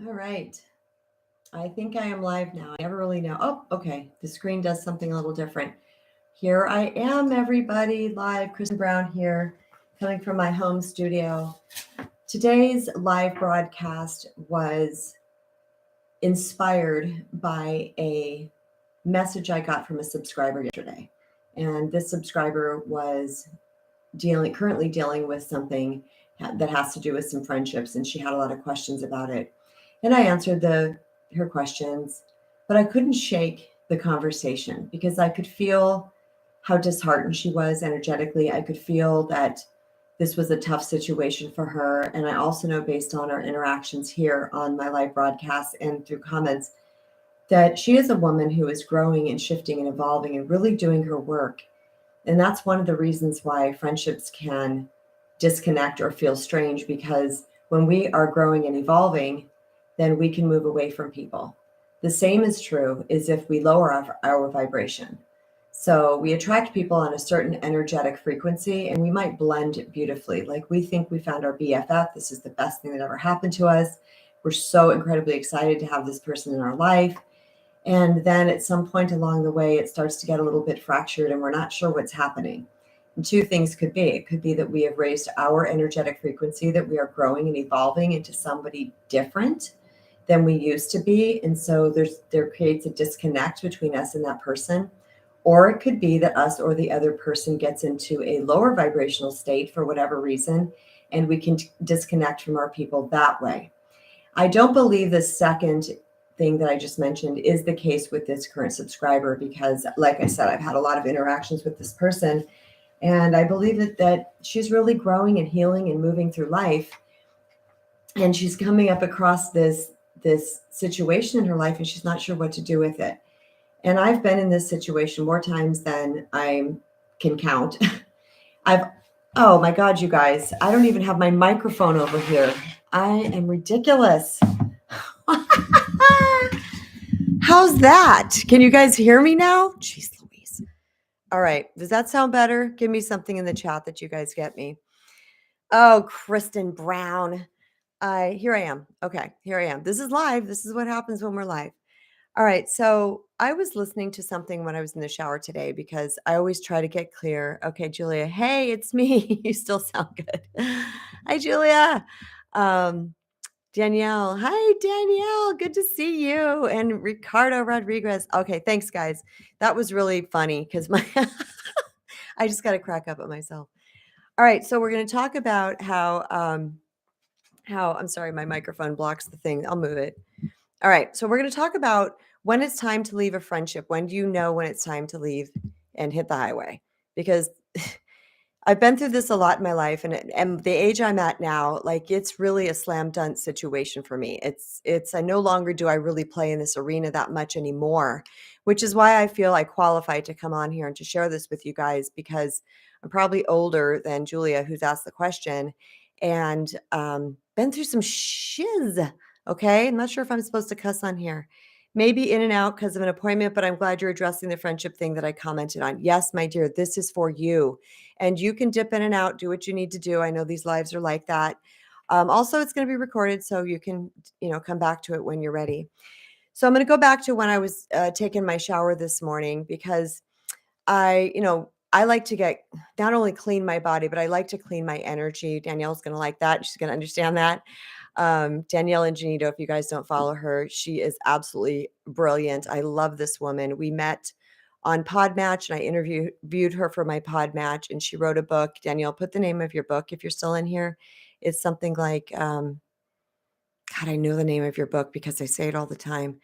All right. I think I am live now. I never really know. Oh, okay. The screen does something a little different. Here I am, everybody, live. Kristen Brown here, coming from my home studio. Today's live broadcast was inspired by a message I got from a subscriber yesterday. And this subscriber was currently dealing with something that has to do with some friendships, and she had a lot of questions about it. And I answered her questions, but I couldn't shake the conversation because I could feel how disheartened she was energetically. I could feel that this was a tough situation for her. And I also know, based on our interactions here on my live broadcast and through comments, that she is a woman who is growing and shifting and evolving and really doing her work. And that's one of the reasons why friendships can disconnect or feel strange, because when we are growing and evolving, then we can move away from people. The same is true as if we lower our vibration. So we attract people on a certain energetic frequency and we might blend beautifully. Like, we think we found our BFF. This is the best thing that ever happened to us. We're so incredibly excited to have this person in our life. And then at some point along the way, it starts to get a little bit fractured and we're not sure what's happening. And two things could be. It could be that we have raised our energetic frequency, that we are growing and evolving into somebody different than we used to be. And so there creates a disconnect between us and that person. Or it could be that us or the other person gets into a lower vibrational state for whatever reason, and we can disconnect from our people that way. I don't believe the second thing that I just mentioned is the case with this current subscriber, because, like I said, I've had a lot of interactions with this person, and I believe that she's really growing and healing and moving through life, and she's coming up across this situation in her life, and she's not sure what to do with it. And I've been in this situation more times than I can count. I've Oh my God, you guys, I don't even have my microphone over here. I am ridiculous. How's that? Can you guys hear me now? Jeez Louise. All right. Does that sound better? Give me something in the chat that you guys get me. Oh, Kristen Brown. Here I am. Okay, here I am. This is live. This is what happens when we're live. All right. So I was listening to something when I was in the shower today, because I always try to get clear. Okay, Julia. Hey, it's me. You still sound good. Hi, Julia. Danielle. Hi, Danielle. Good to see you. And Ricardo Rodriguez. Okay, thanks, guys. That was really funny because I just got to crack up at myself. All right, so we're going to talk about how I'm sorry, my microphone blocks the thing. I'll move it. All right, so we're going to talk about when it's time to leave a friendship. When do you know when it's time to leave and hit the highway? Because I've been through this a lot in my life, and the age I'm at now, like, it's really a slam dunk situation for me. It's I no longer do I really play in this arena that much anymore, which is why I feel I qualify to come on here and to share this with you guys, because I'm probably older than Julia, who's asked the question, and been through some shiz. Okay, I'm not sure if I'm supposed to cuss on here. Maybe in and out because of an appointment, but I'm glad you're addressing the friendship thing that I commented on. Yes, my dear, this is for you. And you can dip in and out, do what you need to do. I know these lives are like that. Also, it's going to be recorded, so you can, come back to it when you're ready. So I'm going to go back to when I was taking my shower this morning, because I like to get not only clean my body, but I like to clean my energy. Danielle's going to like that. She's going to understand that. Danielle Ingenito, if you guys don't follow her, she is absolutely brilliant. I love this woman. We met on Podmatch, and I interviewed her for my Podmatch, and she wrote a book. Danielle, put the name of your book if you're still in here. It's something like, God, I know the name of your book because I say it all the time.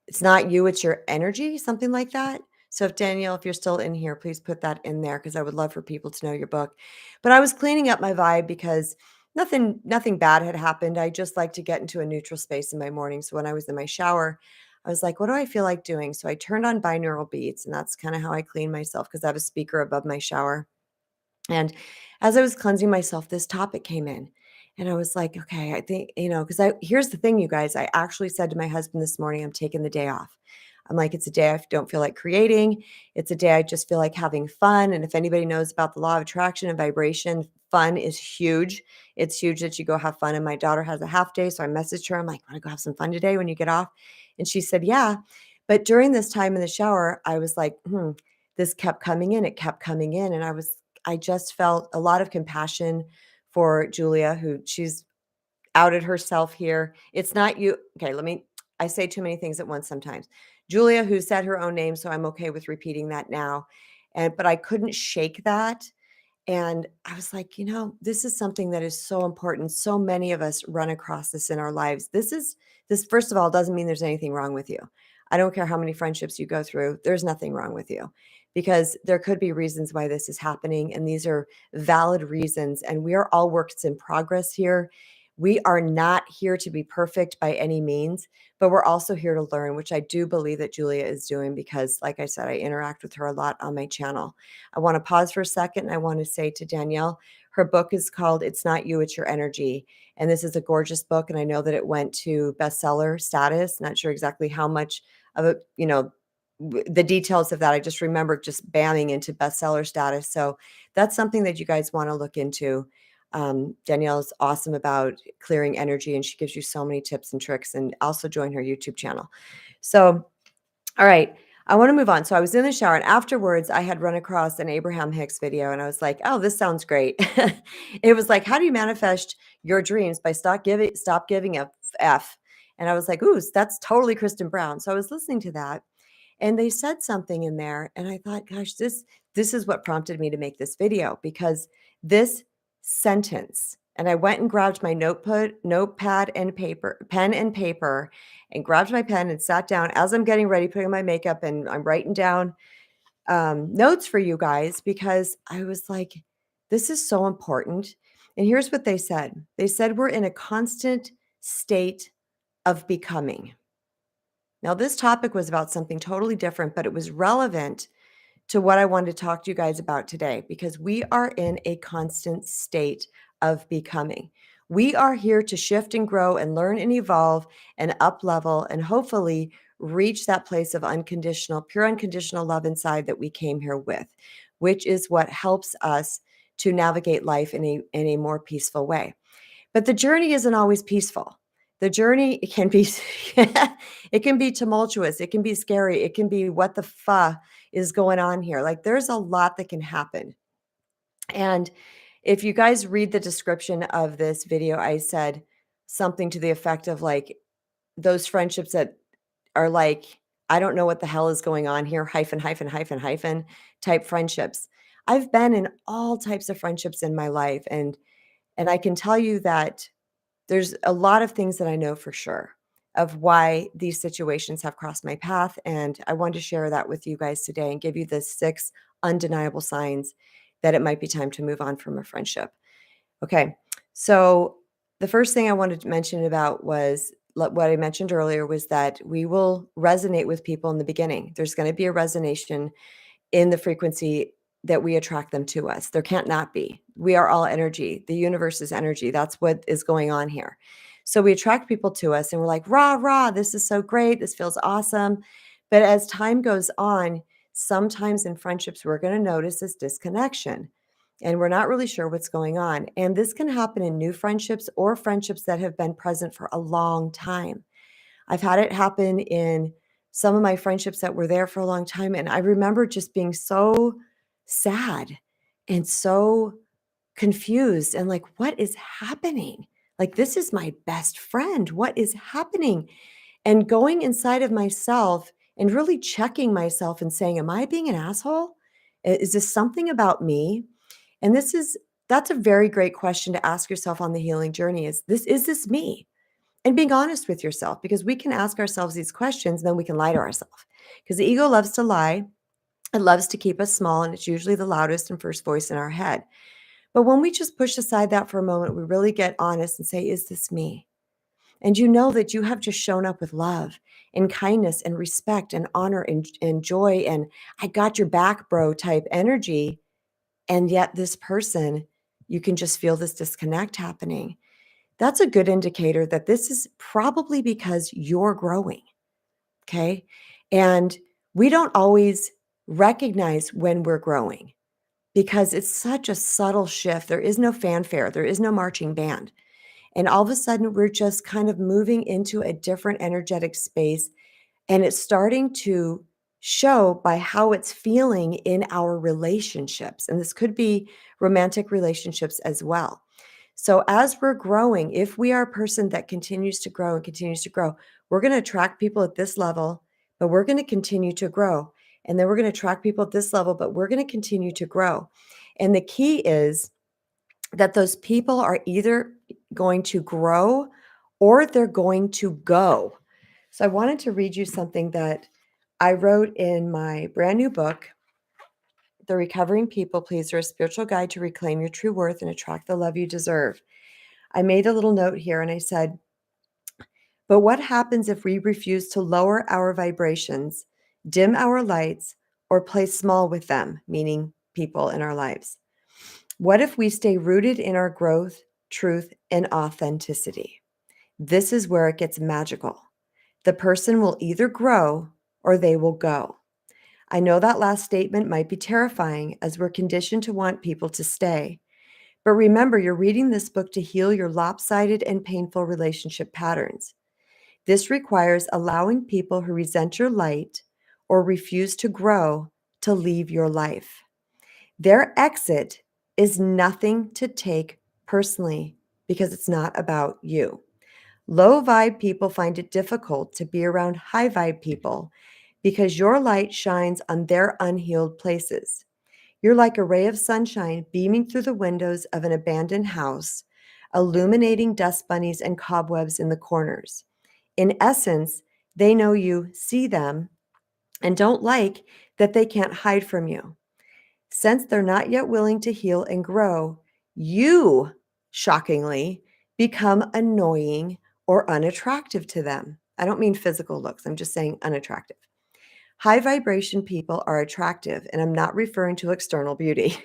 It's not you, it's your energy, something like that. So if Danielle, if you're still in here, please put that in there, because I would love for people to know your book. But I was cleaning up my vibe because nothing bad had happened. I just like to get into a neutral space in my morning. So when I was in my shower, I was like, what do I feel like doing? So I turned on binaural beats, and that's kind of how I clean myself, because I have a speaker above my shower. And as I was cleansing myself, this topic came in. And I was like, okay, I think, because here's the thing, you guys, I actually said to my husband this morning, I'm taking the day off. I'm like, it's a day I don't feel like creating. It's a day I just feel like having fun. And if anybody knows about the law of attraction and vibration, fun is huge. It's huge that you go have fun. And my daughter has a half day. So I messaged her. I'm like, want to go have some fun today when you get off? And she said, yeah. But during this time in the shower, I was like, this kept coming in. It kept coming in. And I just felt a lot of compassion for Julia, who she's outed herself here. It's not you. Okay, I say too many things at once sometimes. Julia, who said her own name, so I'm okay with repeating that now. But I couldn't shake that. And I was like, this is something that is so important. So many of us run across this in our lives. This, first of all, doesn't mean there's anything wrong with you. I don't care how many friendships you go through. There's nothing wrong with you because there could be reasons why this is happening. And these are valid reasons. And we are all works in progress here. We are not here to be perfect by any means, but we're also here to learn, which I do believe that Julia is doing because, like I said, I interact with her a lot on my channel. I want to pause for a second. And I want to say to Danielle, her book is called It's Not You, It's Your Energy. And this is a gorgeous book. And I know that it went to bestseller status. Not sure exactly how much of it, the details of that. I just remember just bamming into bestseller status. So that's something that you guys want to look into. Danielle is awesome about clearing energy and she gives you so many tips and tricks, and also join her YouTube channel. So, all right, I want to move on. So I was in the shower and afterwards I had run across an Abraham Hicks video and I was like, oh, this sounds great. It was like, how do you manifest your dreams by stop giving a F? And I was like, ooh, that's totally Kristen Brown. So I was listening to that and they said something in there and I thought, gosh, this is what prompted me to make this video, because this sentence, and I went and grabbed my notepad and pen and paper, and grabbed my pen and sat down as I'm getting ready, putting on my makeup, and I'm writing down notes for you guys because I was like, this is so important. And here's what they said. They said, we're in a constant state of becoming. Now, this topic was about something totally different, but it was relevant to what I wanted to talk to you guys about today, because we are in a constant state of becoming. We are here to shift and grow and learn and evolve and up level and hopefully reach that place of pure unconditional love inside that we came here with, which is what helps us to navigate life in a more peaceful way. But the journey isn't always peaceful. The journey can be it can be tumultuous, it can be scary, it can be what the is going on here. Like there's a lot that can happen. And if you guys read the description of this video, I said something to the effect of like those friendships that are like, I don't know what the hell is going on here, hyphen, hyphen, hyphen, hyphen type friendships. I've been in all types of friendships in my life. And I can tell you that there's a lot of things that I know for sure of why these situations have crossed my path. And I wanted to share that with you guys today and give you the 6 undeniable signs that it might be time to move on from a friendship. Okay. So the first thing I wanted to mention about was what I mentioned earlier was that we will resonate with people in the beginning. There's going to be a resonation in the frequency that we attract them to us. There can't not be. We are all energy. The universe is energy. That's what is going on here. So we attract people to us and we're like, rah, rah, this is so great. This feels awesome. But as time goes on, sometimes in friendships, we're going to notice this disconnection and we're not really sure what's going on. And this can happen in new friendships or friendships that have been present for a long time. I've had it happen in some of my friendships that were there for a long time. And I remember just being so sad and so confused and like, what is happening? Like, this is my best friend. What is happening? And going inside of myself and really checking myself and saying, am I being an asshole? Is this something about me? And that's a very great question to ask yourself on the healing journey. Is this me? And being honest with yourself, because we can ask ourselves these questions and then we can lie to ourselves, because the ego loves to lie. It loves to keep us small, and it's usually the loudest and first voice in our head. But when we just push aside that for a moment, we really get honest and say, is this me? And you know that you have just shown up with love and kindness and respect and honor and joy and I got your back, bro type energy. And yet this person, you can just feel this disconnect happening. That's a good indicator that this is probably because you're growing. Okay. And we don't always recognize when we're growing because it's such a subtle shift. There is no fanfare, there is no marching band. And all of a sudden, we're just kind of moving into a different energetic space. And it's starting to show by how it's feeling in our relationships. And this could be romantic relationships as well. So, as we're growing, if we are a person that continues to grow and continues to grow, we're going to attract people at this level, but we're going to continue to grow. And then we're going to attract people at this level, but we're going to continue to grow. And the key is that those people are either going to grow or they're going to go. So I wanted to read you something that I wrote in my brand new book, The Recovering People Pleaser, a spiritual guide to reclaim your true worth and attract the love you deserve. I made a little note here and I said, but what happens if we refuse to lower our vibrations, dim our lights, or play small with them, meaning people in our lives? What if we stay rooted in our growth, truth, and authenticity? This is where it gets magical. The person will either grow or they will go. I know that last statement might be terrifying as we're conditioned to want people to stay. But remember, you're reading this book to heal your lopsided and painful relationship patterns. This requires allowing people who resent your light or refuse to grow to leave your life. Their exit is nothing to take personally because it's not about you. Low vibe people find it difficult to be around high vibe people because your light shines on their unhealed places. You're like a ray of sunshine beaming through the windows of an abandoned house, illuminating dust bunnies and cobwebs in the corners. In essence, they know you see them and don't like that they can't hide from you. Since they're not yet willing to heal and grow, you, shockingly, become annoying or unattractive to them. I don't mean physical looks, I'm just saying unattractive. High vibration people are attractive, and I'm not referring to external beauty.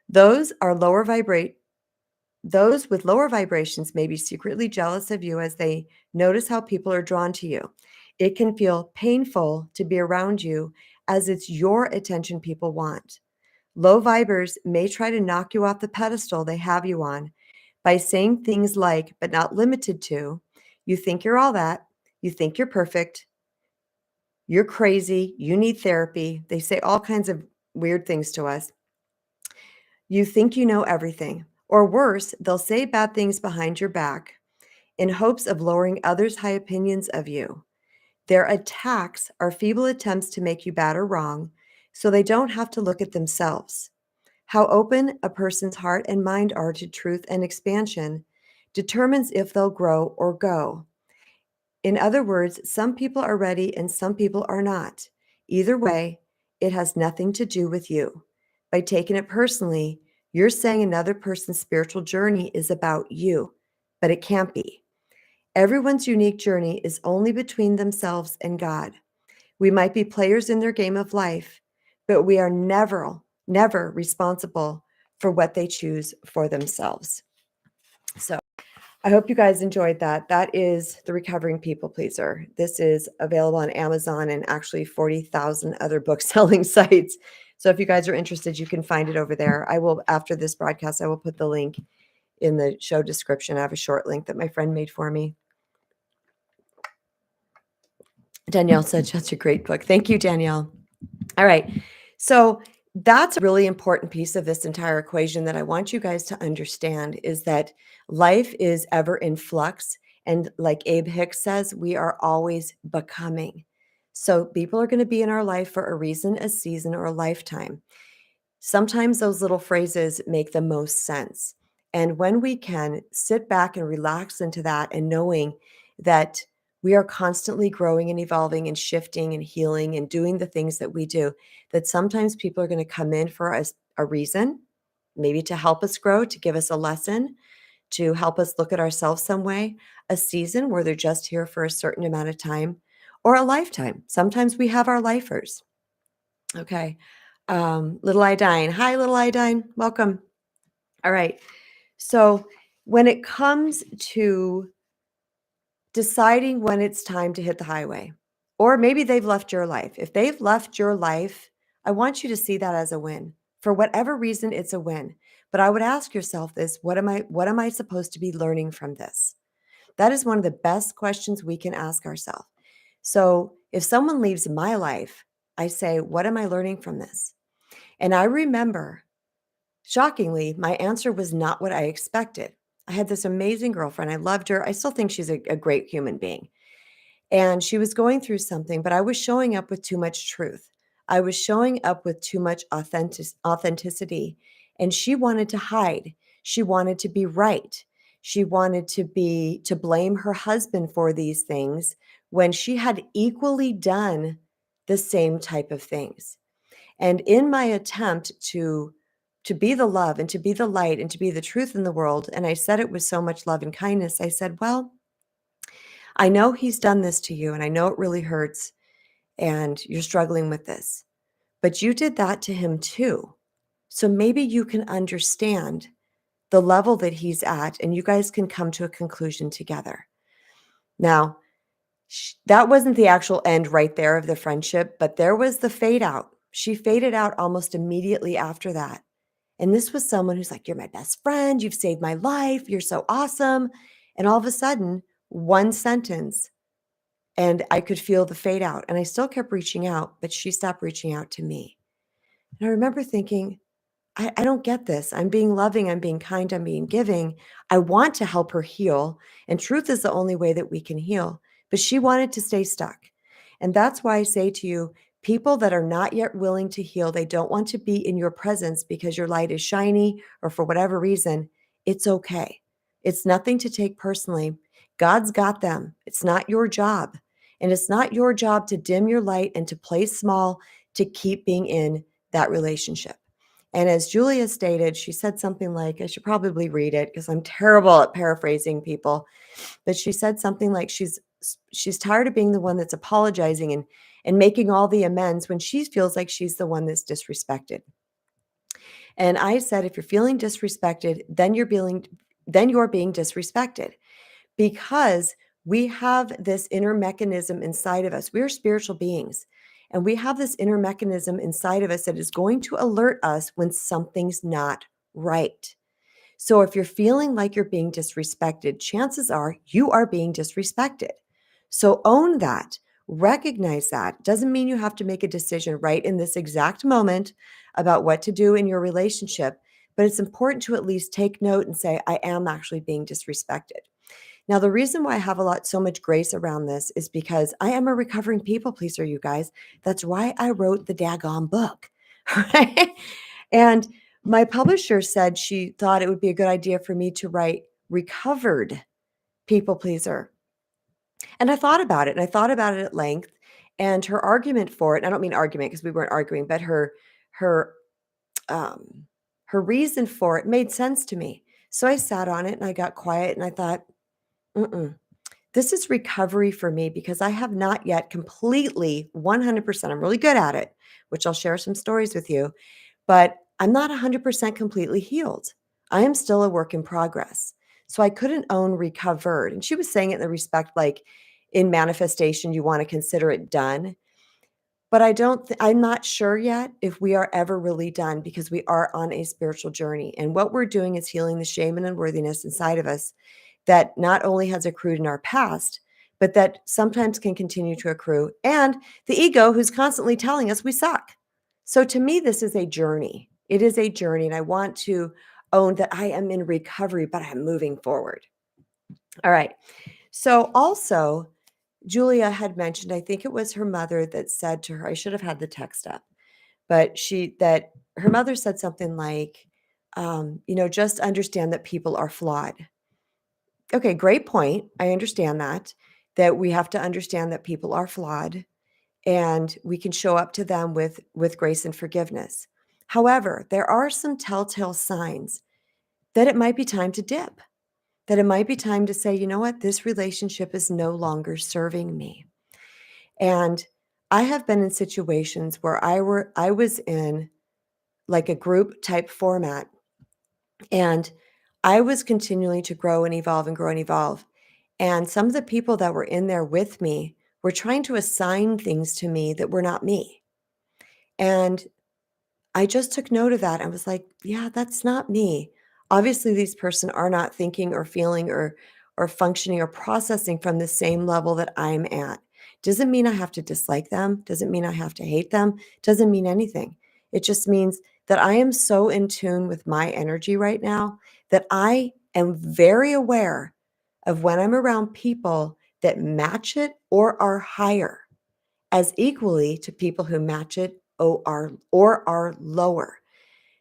Those are lower vibrate Those with lower vibrations may be secretly jealous of you as they notice how people are drawn to you. It can feel painful to be around you as it's your attention people want. Low vibers may try to knock you off the pedestal they have you on by saying things like, but not limited to, you think you're all that, you think you're perfect, you're crazy, you need therapy. They say all kinds of weird things to us. You think you know everything. Or worse, they'll say bad things behind your back in hopes of lowering others' high opinions of you. Their attacks are feeble attempts to make you bad or wrong, so they don't have to look at themselves. How open a person's heart and mind are to truth and expansion determines if they'll grow or go. In other words, some people are ready and some people are not. Either way, it has nothing to do with you. By taking it personally, you're saying another person's spiritual journey is about you, but it can't be. Everyone's unique journey is only between themselves and God. We might be players in their game of life, but we are never responsible for what they choose for themselves. So I hope you guys enjoyed that. That is The Recovering People Pleaser. This is available on Amazon and actually 40,000 other book selling sites. So if you guys are interested, you can find it over there. I will, after this broadcast, I will put the link in the show description. I have a short link that my friend made for me. Danielle said, such a great book. Thank you, Danielle. All right. So that's a really important piece of this entire equation that I want you guys to understand is that life is ever in flux. And like Abe Hicks says, we are always becoming. So people are going to be in our life for a reason, a season, or a lifetime. Sometimes those little phrases make the most sense. And when we can sit back and relax into that and knowing that we are constantly growing and evolving and shifting and healing and doing the things that we do, that sometimes people are going to come in for a reason, maybe to help us grow, to give us a lesson, to help us look at ourselves some way, a season where they're just here for a certain amount of time, or a lifetime. Sometimes we have our lifers. Okay. Little Idine. Hi, Little Idine. Welcome. All right. So when it comes to deciding when it's time to hit the highway, or maybe they've left your life. If they've left your life, I want you to see that as a win. For whatever reason, it's a win. But I would ask yourself this, what am I supposed to be learning from this? That is one of the best questions we can ask ourselves. So if someone leaves my life, I say, what am I learning from this? And I remember, shockingly, my answer was not what I expected. I had this amazing girlfriend. I loved her. I still think she's a great human being. And she was going through something, but I was showing up with too much truth. I was showing up with too much authenticity. And she wanted to hide. She wanted to be right. She wanted to blame her husband for these things when she had equally done the same type of things. And in my attempt to be the love and to be the light and to be the truth in the world, and I said it with so much love and kindness, I said, well, I know he's done this to you and I know it really hurts and you're struggling with this, but you did that to him too. So maybe you can understand the level that he's at and you guys can come to a conclusion together. Now, that wasn't the actual end right there of the friendship, but there was the fade out. She faded out almost immediately after that. And this was someone who's like, you're my best friend. You've saved my life. You're so awesome. And all of a sudden, one sentence, and I could feel the fade out. And I still kept reaching out, but she stopped reaching out to me. And I remember thinking, I don't get this. I'm being loving, I'm being kind, I'm being giving. I want to help her heal. And truth is the only way that we can heal. But she wanted to stay stuck. And that's why I say to you, people that are not yet willing to heal, they don't want to be in your presence because your light is shiny or for whatever reason, it's okay. It's nothing to take personally. God's got them. It's not your job. And it's not your job to dim your light and to play small to keep being in that relationship. And as Julia stated, she said something like, I should probably read it because I'm terrible at paraphrasing people, but she said something like she's tired of being the one that's apologizing and making all the amends when she feels like she's the one that's disrespected. And I said, if you're feeling disrespected, then you're being disrespected because we have this inner mechanism inside of us. We are spiritual beings. And we have this inner mechanism inside of us that is going to alert us when something's not right. So if you're feeling like you're being disrespected, chances are you are being disrespected. So own that, recognize that. Doesn't mean you have to make a decision right in this exact moment about what to do in your relationship, but it's important to at least take note and say, I am actually being disrespected. Now, the reason why I have so much grace around this is because I am a recovering people pleaser, you guys. That's why I wrote the daggone book. Right? And my publisher said she thought it would be a good idea for me to write recovered people pleaser. And I thought about it and I thought about it at length. And her argument for it, and I don't mean argument because we weren't arguing, but her um her reason for it made sense to me. So I sat on it and I got quiet and I thought, mm-mm. This is recovery for me because I have not yet completely 100%. I'm really good at it, which I'll share some stories with you, but I'm not 100% completely healed. I am still a work in progress. So I couldn't own recovered. And she was saying it in the respect like in manifestation, you want to consider it done. But I'm not sure yet if we are ever really done because we are on a spiritual journey. And what we're doing is healing the shame and unworthiness inside of us that not only has accrued in our past, but that sometimes can continue to accrue, and the ego who's constantly telling us we suck. So to me, this is a journey. It is a journey, and I want to own that I am in recovery, but I'm moving forward. All right. So also, Julia had mentioned, I think it was her mother that said to her, I should have had the text up, but that her mother said something like, just understand that people are flawed. Okay, great point. I understand that we have to understand that people are flawed and we can show up to them with grace and forgiveness. However, there are some telltale signs that it might be time to dip, that it might be time to say, you know what, this relationship is no longer serving me. And I have been in situations where I was in like a group type format and I was continuing to grow and evolve and grow and evolve. And some of the people that were in there with me were trying to assign things to me that were not me. And I just took note of that. I was like, yeah, that's not me. Obviously, these person are not thinking or feeling or functioning or processing from the same level that I'm at. Doesn't mean I have to dislike them, doesn't mean I have to hate them, doesn't mean anything. It just means that I am so in tune with my energy right now that I am very aware of when I'm around people that match it or are higher as equally to people who match it or are lower.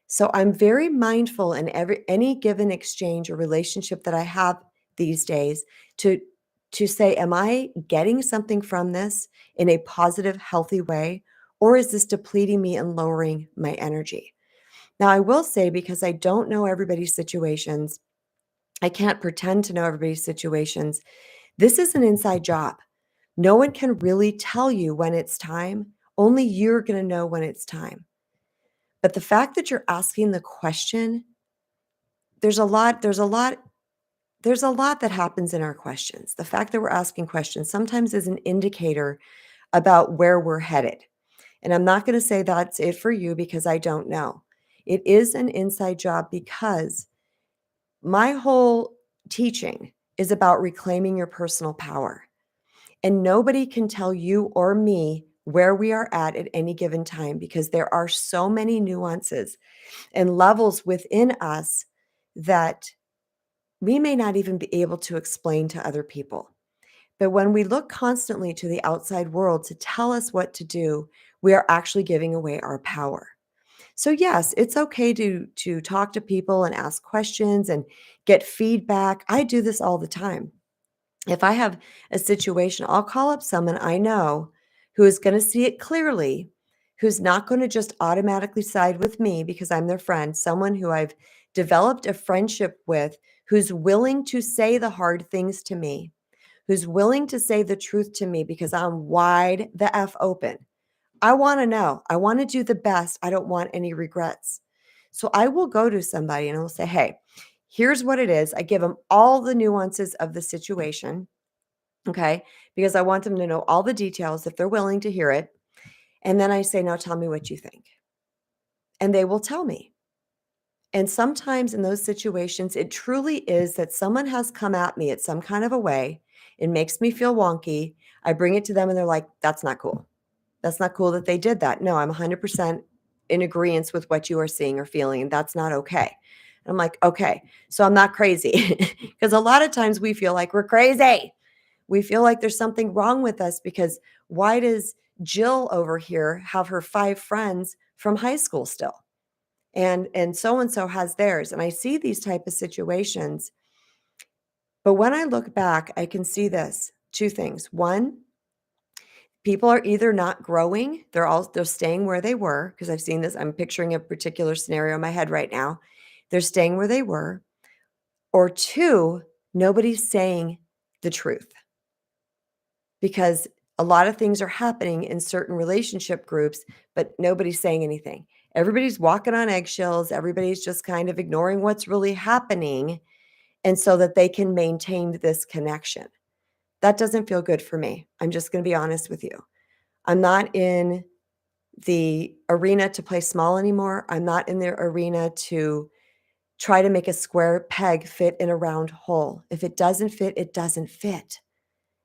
So I'm very mindful in any given exchange or relationship that I have these days to say, am I getting something from this in a positive, healthy way, or is this depleting me and lowering my energy? Now, I will say, because I don't know everybody's situations, I can't pretend to know everybody's situations. This is an inside job. No one can really tell you when it's time. Only you're going to know when it's time. But the fact that you're asking the question, there's a lot, there's a lot, there's a lot that happens in our questions. The fact that we're asking questions sometimes is an indicator about where we're headed. And I'm not going to say that's it for you because I don't know. It is an inside job because my whole teaching is about reclaiming your personal power. And nobody can tell you or me where we are at any given time because there are so many nuances and levels within us that we may not even be able to explain to other people. But when we look constantly to the outside world to tell us what to do, we are actually giving away our power. So yes, it's okay to talk to people and ask questions and get feedback. I do this all the time. If I have a situation, I'll call up someone I know who is going to see it clearly, who's not going to just automatically side with me because I'm their friend, someone who I've developed a friendship with, who's willing to say the hard things to me, who's willing to say the truth to me because I'm wide the F open. I want to know. I want to do the best. I don't want any regrets. So I will go to somebody and I will say, hey, here's what it is. I give them all the nuances of the situation. Okay. Because I want them to know all the details if they're willing to hear it. And then I say, now tell me what you think. And they will tell me. And sometimes in those situations, it truly is that someone has come at me at some kind of a way. It makes me feel wonky. I bring it to them and they're like, that's not cool. That's not cool that they did that. No, I'm 100% in agreement with what you are seeing or feeling, and that's not okay. I'm like, okay, so I'm not crazy. Because a lot of times we feel like we're crazy. We feel like there's something wrong with us because why does Jill over here have her 5 friends from high school still? And so has theirs. And I see these type of situations. But when I look back, I can see this 2 things. One, people are either not growing, they're staying where they were, because I've seen this. I'm picturing a particular scenario in my head right now. They're staying where they were. Or 2, nobody's saying the truth. Because a lot of things are happening in certain relationship groups, but nobody's saying anything. Everybody's walking on eggshells. Everybody's just kind of ignoring what's really happening, and so that they can maintain this connection. That doesn't feel good for me. I'm just going to be honest with you. I'm not in the arena to play small anymore. I'm not in the arena to try to make a square peg fit in a round hole. If it doesn't fit, it doesn't fit.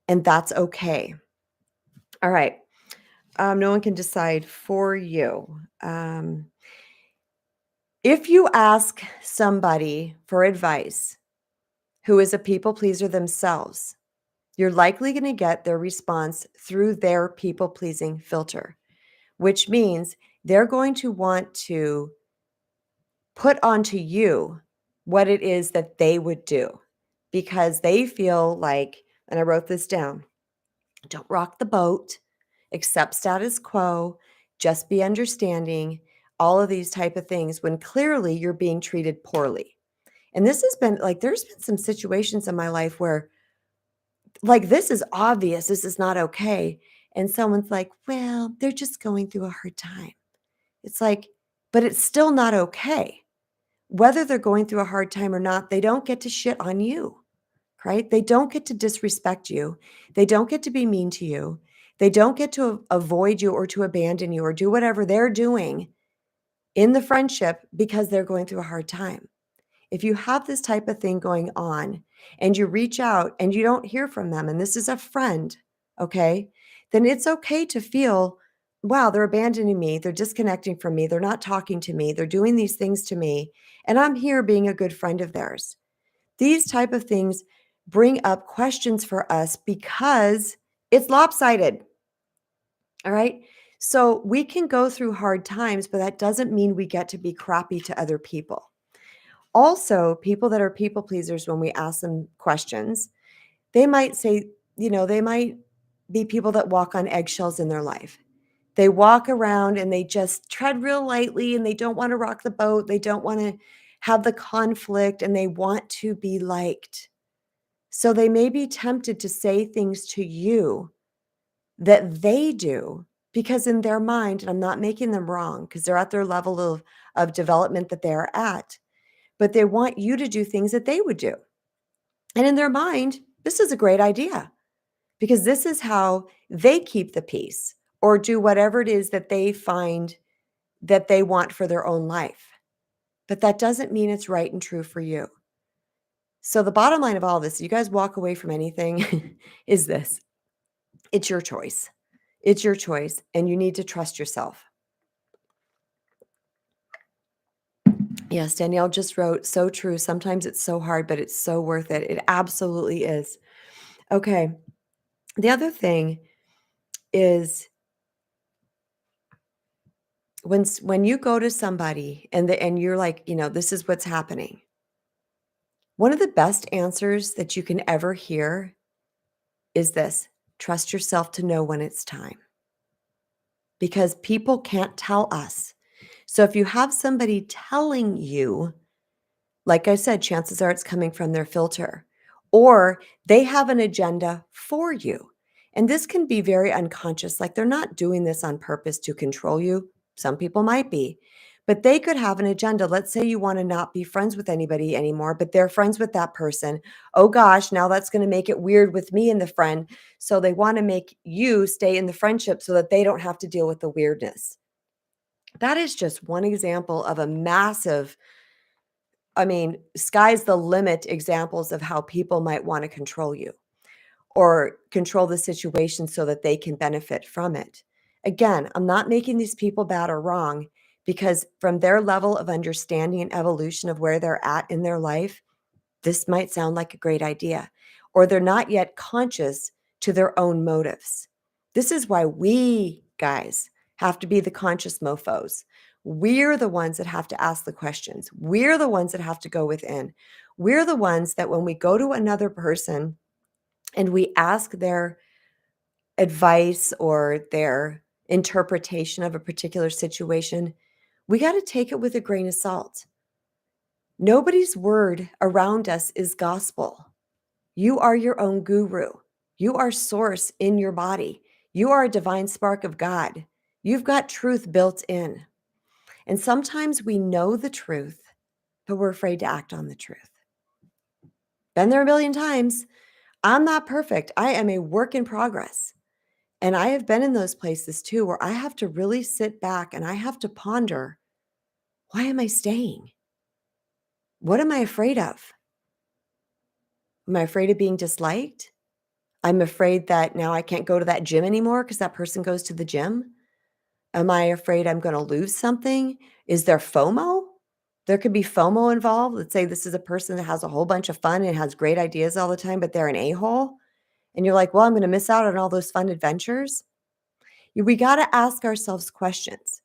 And that's okay. All right. No one can decide for you. If you ask somebody for advice who is a people pleaser themselves, you're likely going to get their response through their people pleasing filter, which means they're going to want to put onto you what it is that they would do because they feel like, and I wrote this down, don't rock the boat, accept status quo, just be understanding, all of these type of things when clearly you're being treated poorly. And this has been like, there's been some situations in my life where like, this is obvious, this is not okay. And someone's like, well, they're just going through a hard time. It's like, but it's still not okay. Whether they're going through a hard time or not, they don't get to shit on you, right? They don't get to disrespect you. They don't get to be mean to you. They don't get to avoid you or to abandon you or do whatever they're doing in the friendship because they're going through a hard time. If you have this type of thing going on and you reach out and you don't hear from them, and this is a friend, okay, then it's okay to feel, wow, they're abandoning me. They're disconnecting from me. They're not talking to me. They're doing these things to me. And I'm here being a good friend of theirs. These type of things bring up questions for us because it's lopsided. All right. So we can go through hard times, but that doesn't mean we get to be crappy to other people. Also, people that are people pleasers, when we ask them questions, they might say, they might be people that walk on eggshells in their life. They walk around and they just tread real lightly and they don't want to rock the boat. They don't want to have the conflict and they want to be liked. So they may be tempted to say things to you that they do because in their mind, and I'm not making them wrong because they're at their level of development that they're at, but they want you to do things that they would do. And in their mind, this is a great idea because this is how they keep the peace or do whatever it is that they find that they want for their own life. But that doesn't mean it's right and true for you. So the bottom line of all this, you guys walk away from anything, is this. It's your choice. It's your choice, and you need to trust yourself. Yes, Danielle just wrote, so true. Sometimes it's so hard, but it's so worth it. It absolutely is. Okay. The other thing is when you go to somebody and you're like, this is what's happening. One of the best answers that you can ever hear is this: trust yourself to know when it's time. Because people can't tell us. So if you have somebody telling you, like I said, chances are it's coming from their filter, or they have an agenda for you. And this can be very unconscious, like they're not doing this on purpose to control you. Some people might be, but they could have an agenda. Let's say you want to not be friends with anybody anymore, but they're friends with that person. Oh gosh, now that's going to make it weird with me and the friend. So they want to make you stay in the friendship so that they don't have to deal with the weirdness. That is just one example of a massive, sky's the limit examples of how people might want to control you or control the situation so that they can benefit from it. Again, I'm not making these people bad or wrong because from their level of understanding and evolution of where they're at in their life, this might sound like a great idea, or they're not yet conscious to their own motives. This is why we guys have to be the conscious mofos. We're the ones that have to ask the questions. We're the ones that have to go within. We're the ones that when we go to another person and we ask their advice or their interpretation of a particular situation, we got to take it with a grain of salt. Nobody's word around us is gospel. You are your own guru. You are source in your body. You are a divine spark of God. You've got truth built in. And sometimes we know the truth, but we're afraid to act on the truth. Been there a million times. I'm not perfect. I am a work in progress. And I have been in those places too, where I have to really sit back and I have to ponder, why am I staying? What am I afraid of? Am I afraid of being disliked? I'm afraid that now I can't go to that gym anymore because that person goes to the gym. Am I afraid I'm going to lose something? Is there FOMO? There could be FOMO involved. Let's say this is a person that has a whole bunch of fun and has great ideas all the time, but they're an a-hole. And you're like, well, I'm going to miss out on all those fun adventures. We got to ask ourselves questions.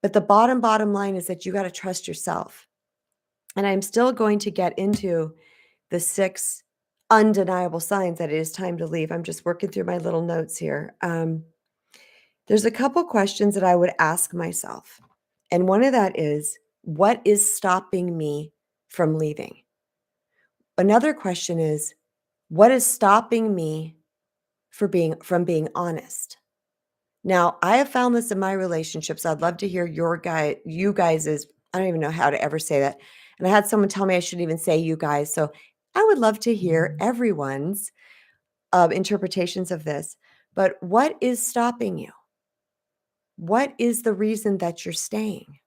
But the bottom line is that you got to trust yourself. And I'm still going to get into the 6 undeniable signs that it is time to leave. I'm just working through my little notes here. There's a couple questions that I would ask myself. And one of that is, what is stopping me from leaving? Another question is, what is stopping me from being honest? Now, I have found this in my relationships. I'd love to hear you guys is, I don't even know how to ever say that. And I had someone tell me I shouldn't even say you guys. So I would love to hear everyone's interpretations of this. But what is stopping you? What is the reason that you're staying?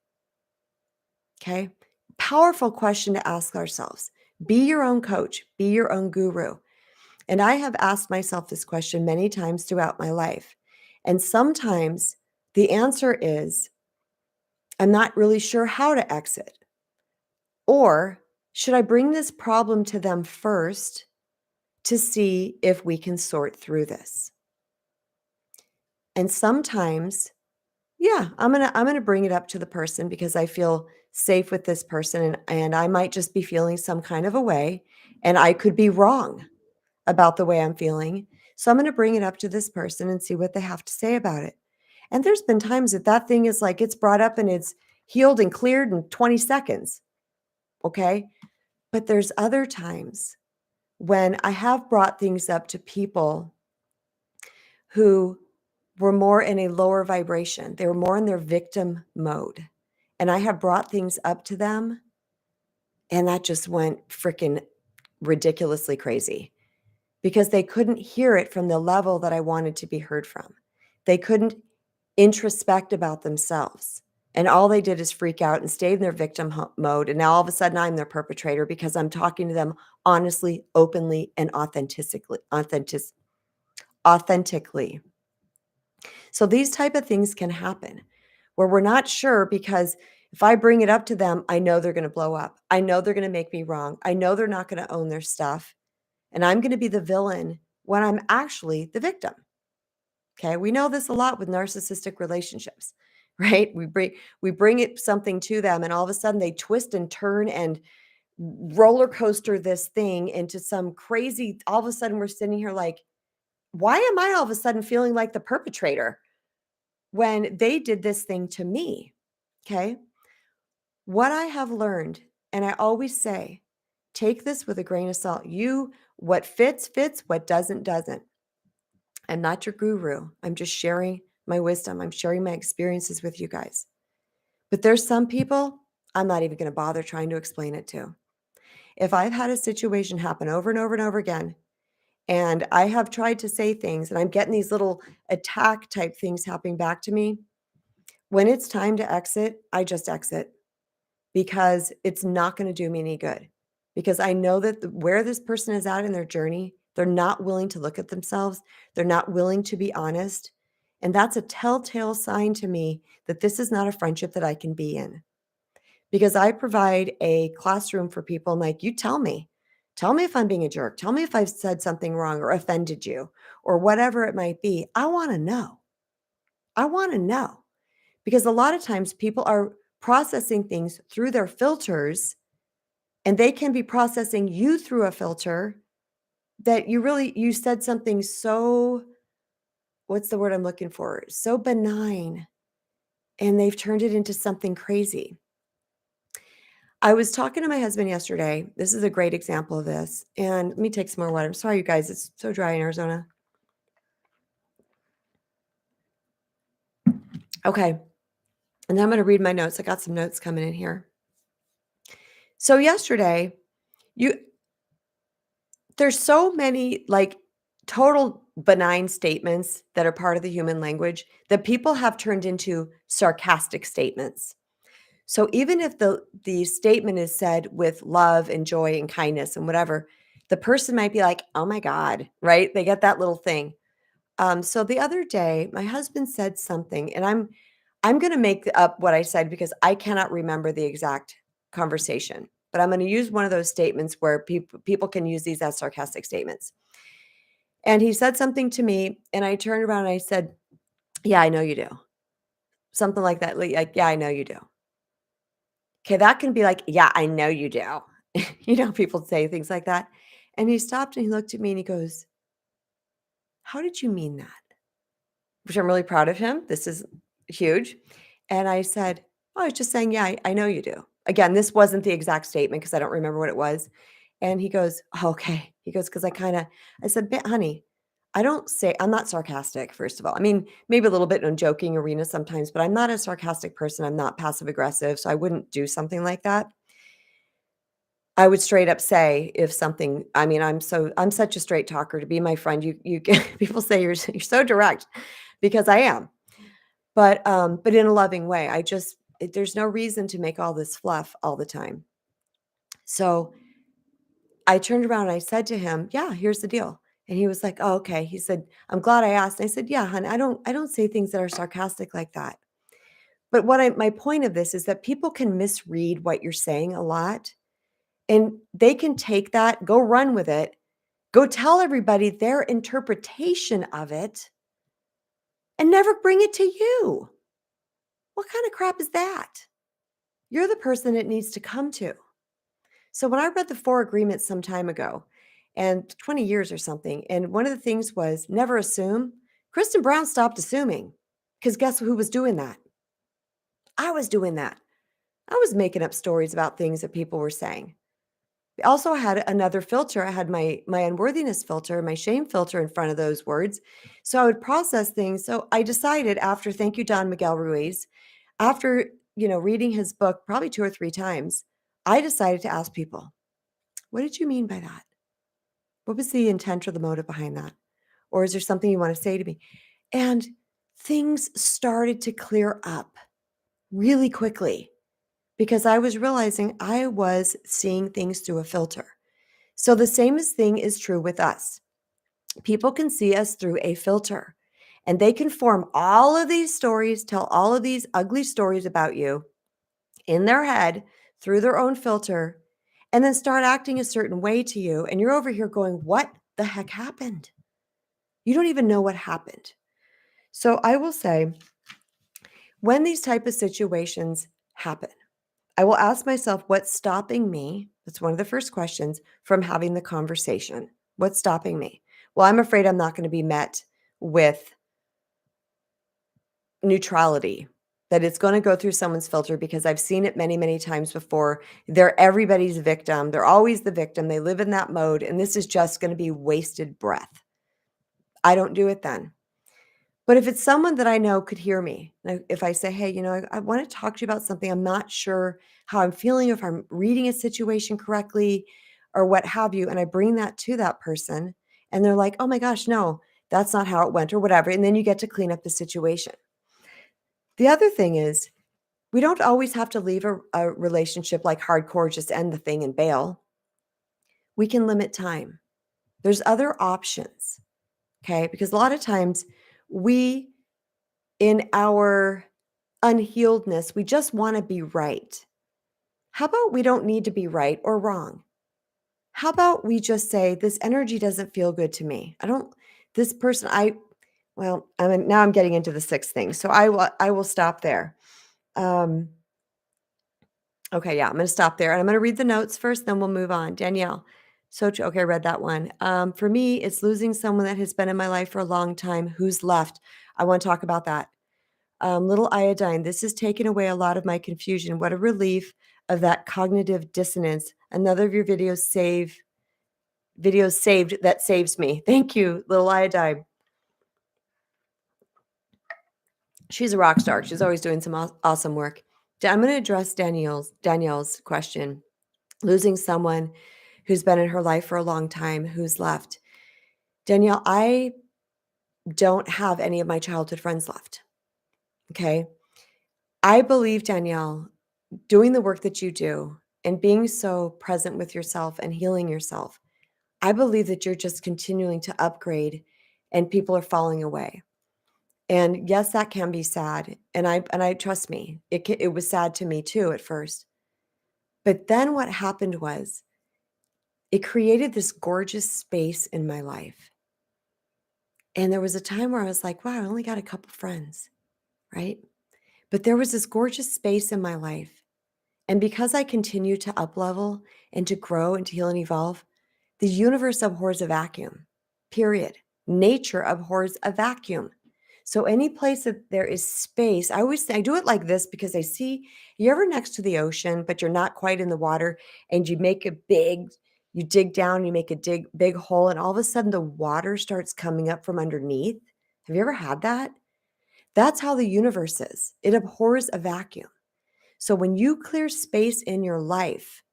Okay. Powerful question to ask ourselves. Be your own coach, be your own guru. And I have asked myself this question many times throughout my life. And sometimes the answer is, I'm not really sure how to exit. Or should I bring this problem to them first to see if we can sort through this? And sometimes, yeah, I'm gonna bring it up to the person because I feel safe with this person and I might just be feeling some kind of a way and I could be wrong about the way I'm feeling. So I'm gonna bring it up to this person and see what they have to say about it. And there's been times that that thing is like it's brought up and it's healed and cleared in 20 seconds. Okay. But there's other times when I have brought things up to people who were more in a lower vibration. They were more in their victim mode. And I have brought things up to them, and that just went freaking ridiculously crazy because they couldn't hear it from the level that I wanted to be heard from. They couldn't introspect about themselves. And all they did is freak out and stay in their victim mode. And now all of a sudden I'm their perpetrator because I'm talking to them honestly, openly, and authentically. So these type of things can happen where we're not sure because if I bring it up to them, I know they're going to blow up. I know they're going to make me wrong. I know they're not going to own their stuff. And I'm going to be the villain when I'm actually the victim. Okay? We know this a lot with narcissistic relationships, right? We bring it something to them and all of a sudden they twist and turn and roller coaster this thing into some crazy all of a sudden we're sitting here like, why am I all of a sudden feeling like the perpetrator when they did this thing to me? Okay? What I have learned, and I always say, take this with a grain of salt. What fits, fits, what doesn't, doesn't. I'm not your guru. I'm just sharing my wisdom. I'm sharing my experiences with you guys. But there's some people I'm not even going to bother trying to explain it to. If I've had a situation happen over and over and over again, and I have tried to say things, and I'm getting these little attack type things happening back to me, when it's time to exit, I just exit because it's not going to do me any good. Because I know that where this person is at in their journey, they're not willing to look at themselves. They're not willing to be honest. And that's a telltale sign to me that this is not a friendship that I can be in. Because I provide a classroom for people. I'm like, you tell me. Tell me if I'm being a jerk. Tell me if I've said something wrong or offended you or whatever it might be. I want to know. I want to know. Because a lot of times people are processing things through their filters and they can be processing you through a filter that you said something so, what's the word I'm looking for? So benign, and they've turned it into something crazy. I was talking to my husband yesterday. This is a great example of this. And let me take some more water. I'm sorry, you guys. It's so dry in Arizona. Okay. And then I'm going to read my notes. I got some notes coming in here. So yesterday, there's so many like total benign statements that are part of the human language that people have turned into sarcastic statements. So even if the statement is said with love and joy and kindness and whatever, the person might be like, "Oh my God," right? They get that little thing. So the other day, my husband said something, and I'm going to make up what I said because I cannot remember the exact conversation. But I'm going to use one of those statements where people can use these as sarcastic statements. And he said something to me, and I turned around and I said, "Yeah, I know you do." Something like that. Like, "Yeah, I know you do." Okay, that can be like, "Yeah, I know you do." People say things like that. And he stopped and he looked at me and he goes, "How did you mean that?" Which I'm really proud of him. This is huge. And I said, "Oh, I was just saying, yeah, I know you do." Again, this wasn't the exact statement because I don't remember what it was. And he goes, "Oh, okay." He goes, "Because I said, honey, I'm not sarcastic, first of all. I mean, maybe a little bit in a joking arena sometimes, but I'm not a sarcastic person. I'm not passive aggressive. So I wouldn't do something like that. I would straight up say if something, I mean, I'm such a straight talker. To be my friend, you people say you're so direct because I am. But in a loving way. there's no reason to make all this fluff all the time. So I turned around and I said to him, yeah, here's the deal. And he was like, oh, okay. He said, I'm glad I asked. And I said, yeah, hon, I don't say things that are sarcastic like that. But my point of this is that people can misread what you're saying a lot, and they can take that, go run with it, go tell everybody their interpretation of it, and never bring it to you. What kind of crap is that? You're the person it needs to come to. So when I read the 4 agreements some time ago, and 20 years or something, and one of the things was never assume, Kristen Brown stopped assuming, because guess who was doing that? I was doing that. I was making up stories about things that people were saying. I also had another filter. I had my unworthiness filter, my shame filter in front of those words. So I would process things. So I decided after, thank you, Don Miguel Ruiz, after, reading his book probably 2 or 3 times, I decided to ask people, what did you mean by that? What was the intent or the motive behind that? Or is there something you want to say to me? And things started to clear up really quickly because I was realizing I was seeing things through a filter. So the same thing is true with us. People can see us through a filter, and they can form all of these stories, tell all of these ugly stories about you in their head through their own filter, and then start acting a certain way to you. And you're over here going, what the heck happened? You don't even know what happened. So I will say, when these type of situations happen, I will ask myself, what's stopping me? That's one of the first questions from having the conversation. What's stopping me? Well, I'm afraid I'm not going to be met with neutrality, that it's going to go through someone's filter because I've seen it many, many times before. They're everybody's victim. They're always the victim. They live in that mode, and this is just going to be wasted breath. I don't do it then. But if it's someone that I know could hear me, if I say, hey, I want to talk to you about something, I'm not sure how I'm feeling, if I'm reading a situation correctly or what have you, and I bring that to that person and they're like, oh my gosh, no, that's not how it went or whatever. And then you get to clean up the situation. The other thing is, we don't always have to leave a relationship like hardcore, just end the thing and bail. We can limit time. There's other options, okay? Because a lot of times we, in our unhealedness, we just want to be right. How about we don't need to be right or wrong? How about we just say, this energy doesn't feel good to me. This person, now I'm getting into the 6th thing. So I will stop there. Okay, yeah, I'm going to stop there. And I'm going to read the notes first, then we'll move on. Danielle. Okay, I read that one. For me, it's losing someone that has been in my life for a long time who's left. I want to talk about that. Little iodine, this has taken away a lot of my confusion. What a relief of that cognitive dissonance. Another of your videos saved that saves me. Thank you, little iodine. She's a rock star. She's always doing some awesome work. I'm going to address Danielle's question. Losing someone who's been in her life for a long time, who's left. Danielle, I don't have any of my childhood friends left. Okay. I believe, Danielle, doing the work that you do and being so present with yourself and healing yourself, I believe that you're just continuing to upgrade and people are falling away. And yes, that can be sad. And I trust me, it was sad to me too at first. But then what happened was it created this gorgeous space in my life. And there was a time where I was like, wow, I only got a couple friends, right? But there was this gorgeous space in my life. And because I continue to up-level and to grow and to heal and evolve, the universe abhors a vacuum, period. Nature abhors a vacuum. So any place that there is space, I do it like this because I see, you're ever next to the ocean, but you're not quite in the water, and you dig down, you make a big hole, and all of a sudden the water starts coming up from underneath. Have you ever had that? That's how the universe is. It abhors a vacuum. So when you clear space in your life,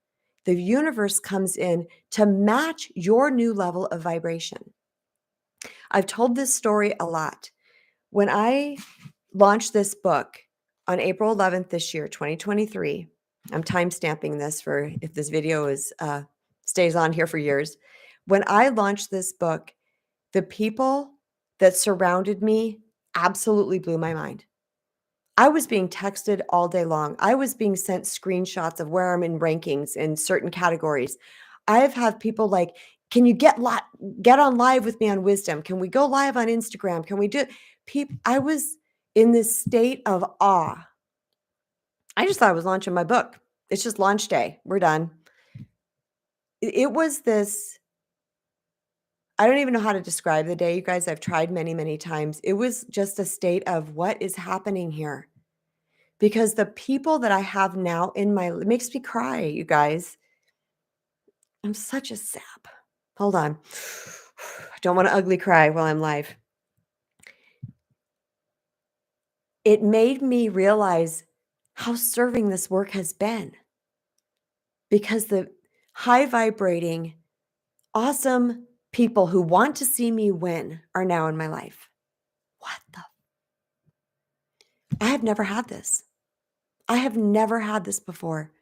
the universe comes in to match your new level of vibration. I've told this story a lot. When I launched this book, on April 11th this year, 2023, I'm time stamping this for if this video is stays on here for years. When I launched this book, the people that surrounded me absolutely blew my mind. I was being texted all day long. I was being sent screenshots of where I'm in rankings in certain categories. I've had people like, "Can you get on live with me on Wisdom? Can we go live on Instagram? Can we do?" I was in this state of awe. I just thought I was launching my book. It's just launch day. We're done. It was this. I don't even know how to describe the day, you guys. I've tried many, many times. It was just a state of what is happening here. Because the people that I have now in my it makes me cry, you guys. I'm such a sap. Hold on. I don't want to ugly cry while I'm live. It made me realize how serving this work has been. Because the high vibrating, awesome people who want to see me win are now in my life. What the? I have never had this. I have never had this before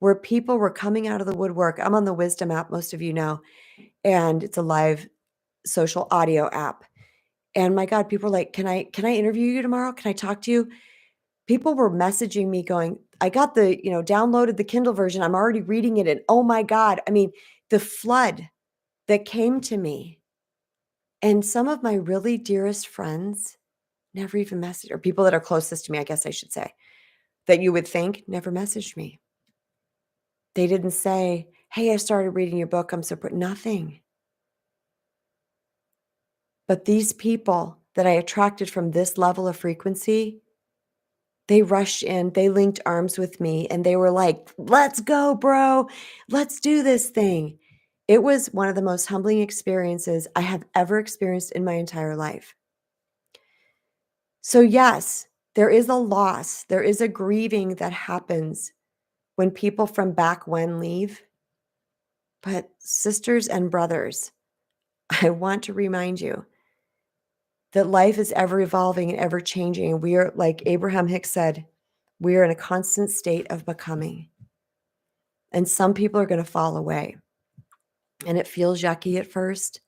where people were coming out of the woodwork. I'm on the Wisdom app, most of you know, and it's a live social audio app. And my God, people were like, can I interview you tomorrow? Can I talk to you? People were messaging me going, I got downloaded the Kindle version. I'm already reading it. And oh my God, I mean, the flood that came to me. And some of my really dearest friends never even messaged, or people that are closest to me, I guess I should say, that you would think never messaged me. They didn't say, hey, I started reading your book. I'm so nothing. But these people that I attracted from this level of frequency, they rushed in, they linked arms with me, and they were like, let's go, bro. Let's do this thing. It was one of the most humbling experiences I have ever experienced in my entire life. So yes, there is a loss. There is a grieving that happens when people from back when leave. But sisters and brothers, I want to remind you that life is ever evolving and ever changing. And we are, like Abraham Hicks said, we are in a constant state of becoming. And some people are going to fall away. And it feels yucky at first.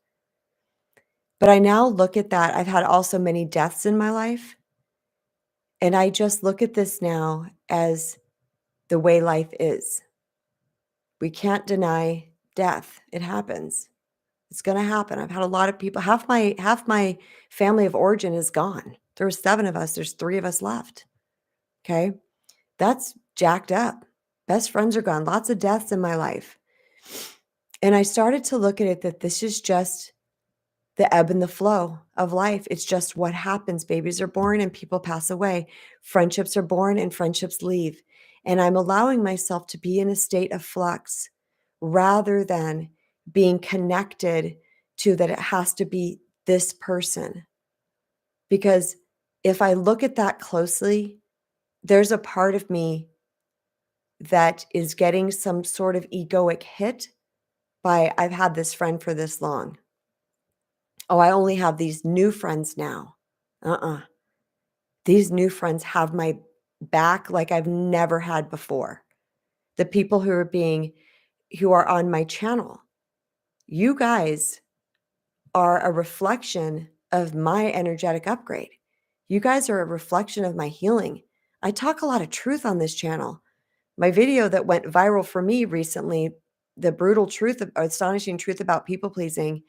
But I now look at that. I've had also many deaths in my life. And I just look at this now as the way life is. We can't deny death. It happens. It's going to happen. I've had a lot of people, half my family of origin is gone. There were 7 of us. There's 3 of us left. Okay. That's jacked up. Best friends are gone. Lots of deaths in my life. And I started to look at it that this is just the ebb and the flow of life. It's just what happens. Babies are born and people pass away. Friendships are born and friendships leave. And I'm allowing myself to be in a state of flux rather than being connected to that it has to be this person. Because if I look at that closely, there's a part of me that is getting some sort of egoic hit by I've had this friend for this long. Oh, I only have these new friends now. These new friends have my back like I've never had before. The people who are on my channel, you guys are a reflection of my energetic upgrade. You guys are a reflection of my healing. I talk a lot of truth on this channel. My video that went viral for me recently, the brutal truth, astonishing truth about people pleasing,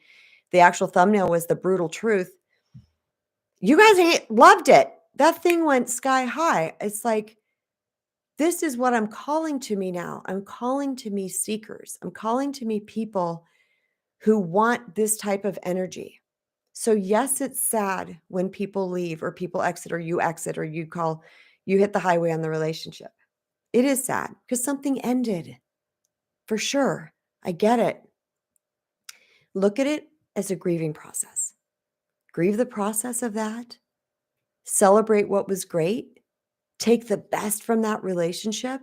the actual thumbnail was the brutal truth. You guys loved it. That thing went sky high. It's like, this is what I'm calling to me now. I'm calling to me seekers. I'm calling to me people who want this type of energy. So yes, it's sad when people leave or people exit or you hit the highway on the relationship. It is sad because something ended for sure. I get it. Look at it as a grieving process. Grieve the process of that. Celebrate what was great. Take the best from that relationship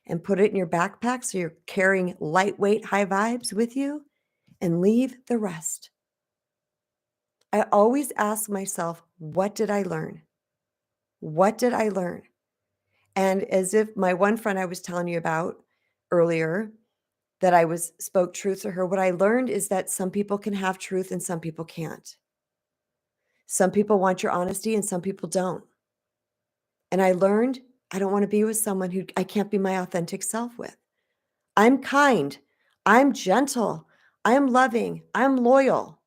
and put it in your backpack so you're carrying lightweight high vibes with you and leave the rest. I always ask myself, what did I learn? What did I learn? And as if my one friend I was telling you about earlier, that I spoke truth to her, what I learned is that some people can have truth and some people can't. Some people want your honesty and some people don't. And I learned I don't want to be with someone who I can't be my authentic self with. I'm kind. I'm gentle. I'm loving. I'm loyal.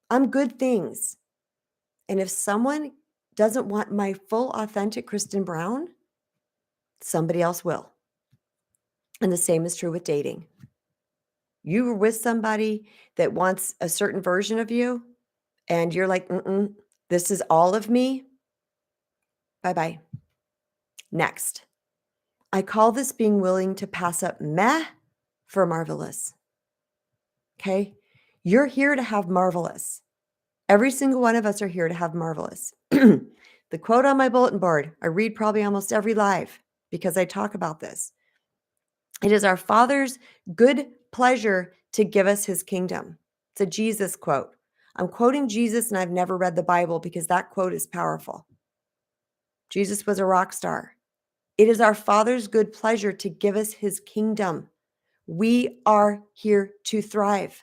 I'm good things. And if someone doesn't want my full authentic Kristen Brown, somebody else will. And the same is true with dating. You were with somebody that wants a certain version of you, and you're like, this is all of me. Bye-bye. Next. I call this being willing to pass up meh for marvelous. Okay? You're here to have marvelous. Every single one of us are here to have marvelous. The quote on my bulletin board, I read probably almost every live because I talk about this. It is our Father's good pleasure to give us his kingdom. It's a Jesus quote. I'm quoting Jesus, and I've never read the Bible because that quote is powerful. Jesus was a rock star. It is our Father's good pleasure to give us his kingdom. We are here to thrive.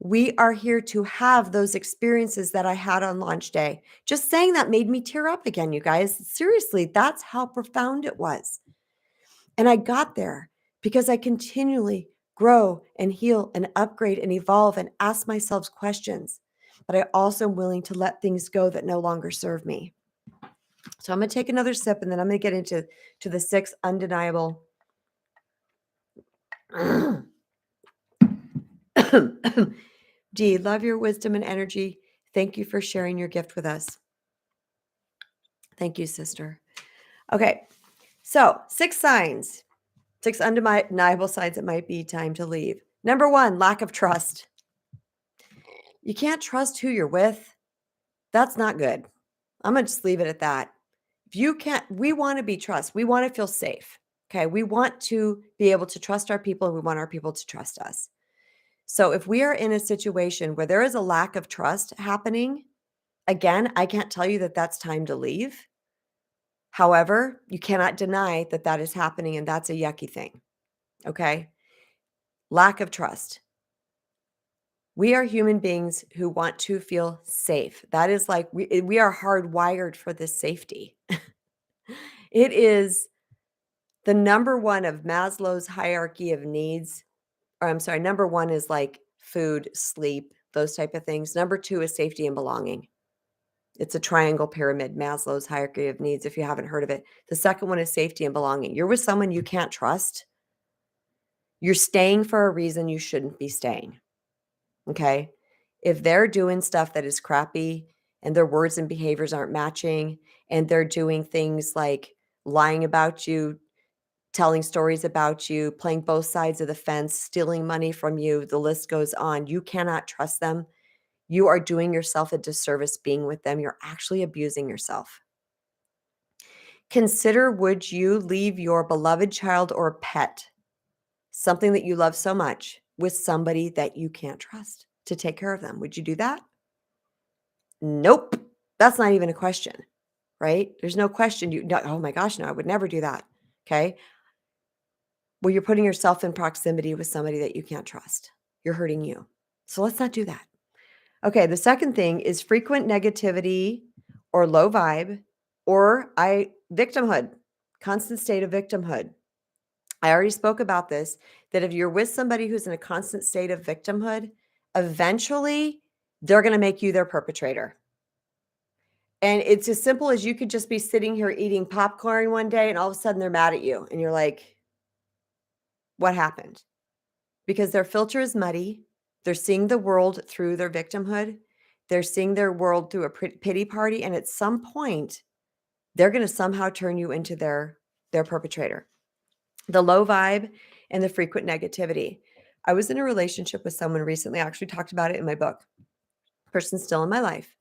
We are here to have those experiences that I had on launch day. Just saying that made me tear up again, you guys. Seriously, that's how profound it was. And I got there because I continually grow and heal and upgrade and evolve and ask myself questions. But I also am willing to let things go that no longer serve me. So I'm going to take another sip, and then I'm going to get into the 6 undeniable D, love your wisdom and energy. Thank you for sharing your gift with us. Thank you, sister. Okay, so 6 signs, 6 undeniable signs it might be time to leave. Number 1, lack of trust. You can't trust who you're with. That's not good. I'm going to just leave it at that. If you can't, we want to be trust. We want to feel safe. Okay, we want to be able to trust our people, and we want our people to trust us. So if we are in a situation where there is a lack of trust happening, again, I can't tell you that that's time to leave. However, you cannot deny that that is happening, and that's a yucky thing. Okay? Lack of trust. We are human beings who want to feel safe. That is like we are hardwired for this safety. It is the number one of Maslow's hierarchy of needs. Or I'm sorry, number 1 is like food, sleep, those type of things. Number 2 is safety and belonging. It's a triangle pyramid, Maslow's hierarchy of needs, if you haven't heard of it. The second one is safety and belonging. You're with someone you can't trust. You're staying for a reason you shouldn't be staying. Okay? If they're doing stuff that is crappy and their words and behaviors aren't matching, and they're doing things like lying about you, telling stories about you, playing both sides of the fence, stealing money from you, the list goes on. You cannot trust them. You are doing yourself a disservice being with them. You're actually abusing yourself. Consider, would you leave your beloved child or pet, something that you love so much, with somebody that you can't trust to take care of them? Would you do that? Nope. That's not even a question, right? There's no question. Oh my gosh, no, I would never do that. Okay. Well, you're putting yourself in proximity with somebody that you can't trust. You're hurting you. So let's not do that. Okay, the second thing is frequent negativity or low vibe or victimhood, constant state of victimhood. I already spoke about this, that if you're with somebody who's in a constant state of victimhood, eventually they're going to make you their perpetrator. And it's as simple as you could just be sitting here eating popcorn one day and all of a sudden they're mad at you and you're like, what happened? Because their filter is muddy. They're seeing the world through their victimhood. They're seeing their world through a pity party. And at some point, they're going to somehow turn you into their perpetrator. The low vibe and the frequent negativity. I was in a relationship with someone recently. I actually talked about it in my book. Person's still in my life.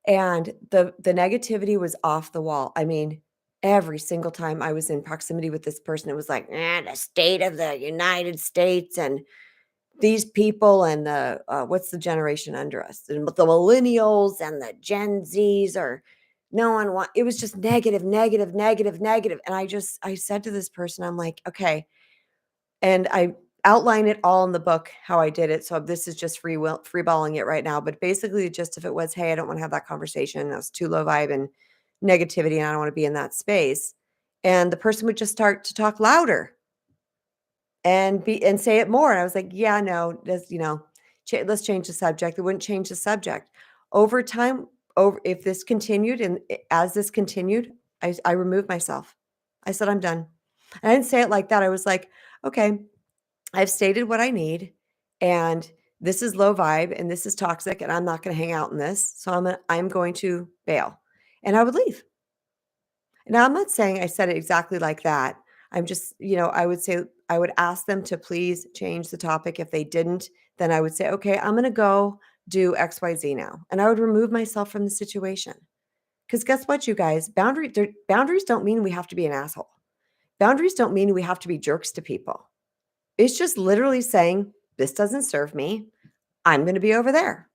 And the negativity was off the wall. I mean, every single time I was in proximity with this person, it was like, the state of the United States and these people and what's the generation under us? The millennials and the Gen Zs are No one want, it was just negative, negative, negative, negative. And I said to this person, I'm like, okay. And I outline it all in the book, how I did it. So this is just freeballing it right now. But basically the gist of it was, hey, I don't want to have that conversation. That's too low vibe and negativity. And I don't want to be in that space. And the person would just start to talk louder and say it more. And I was like, yeah, no, let's change the subject. It wouldn't change the subject. Over time, if this continued and as this continued, I removed myself. I said, I'm done. And I didn't say it like that. I was like, okay, I've stated what I need, and this is low vibe and this is toxic, and I'm not going to hang out in this. So I'm going to bail. And I would leave. Now, I'm not saying I said it exactly like that. I'm just, I would say, I would ask them to please change the topic. If they didn't, then I would say, okay, I'm going to go do XYZ now. And I would remove myself from the situation. Because guess what, you guys? Boundaries don't mean we have to be an asshole. Boundaries don't mean we have to be jerks to people. It's just literally saying, this doesn't serve me. I'm going to be over there.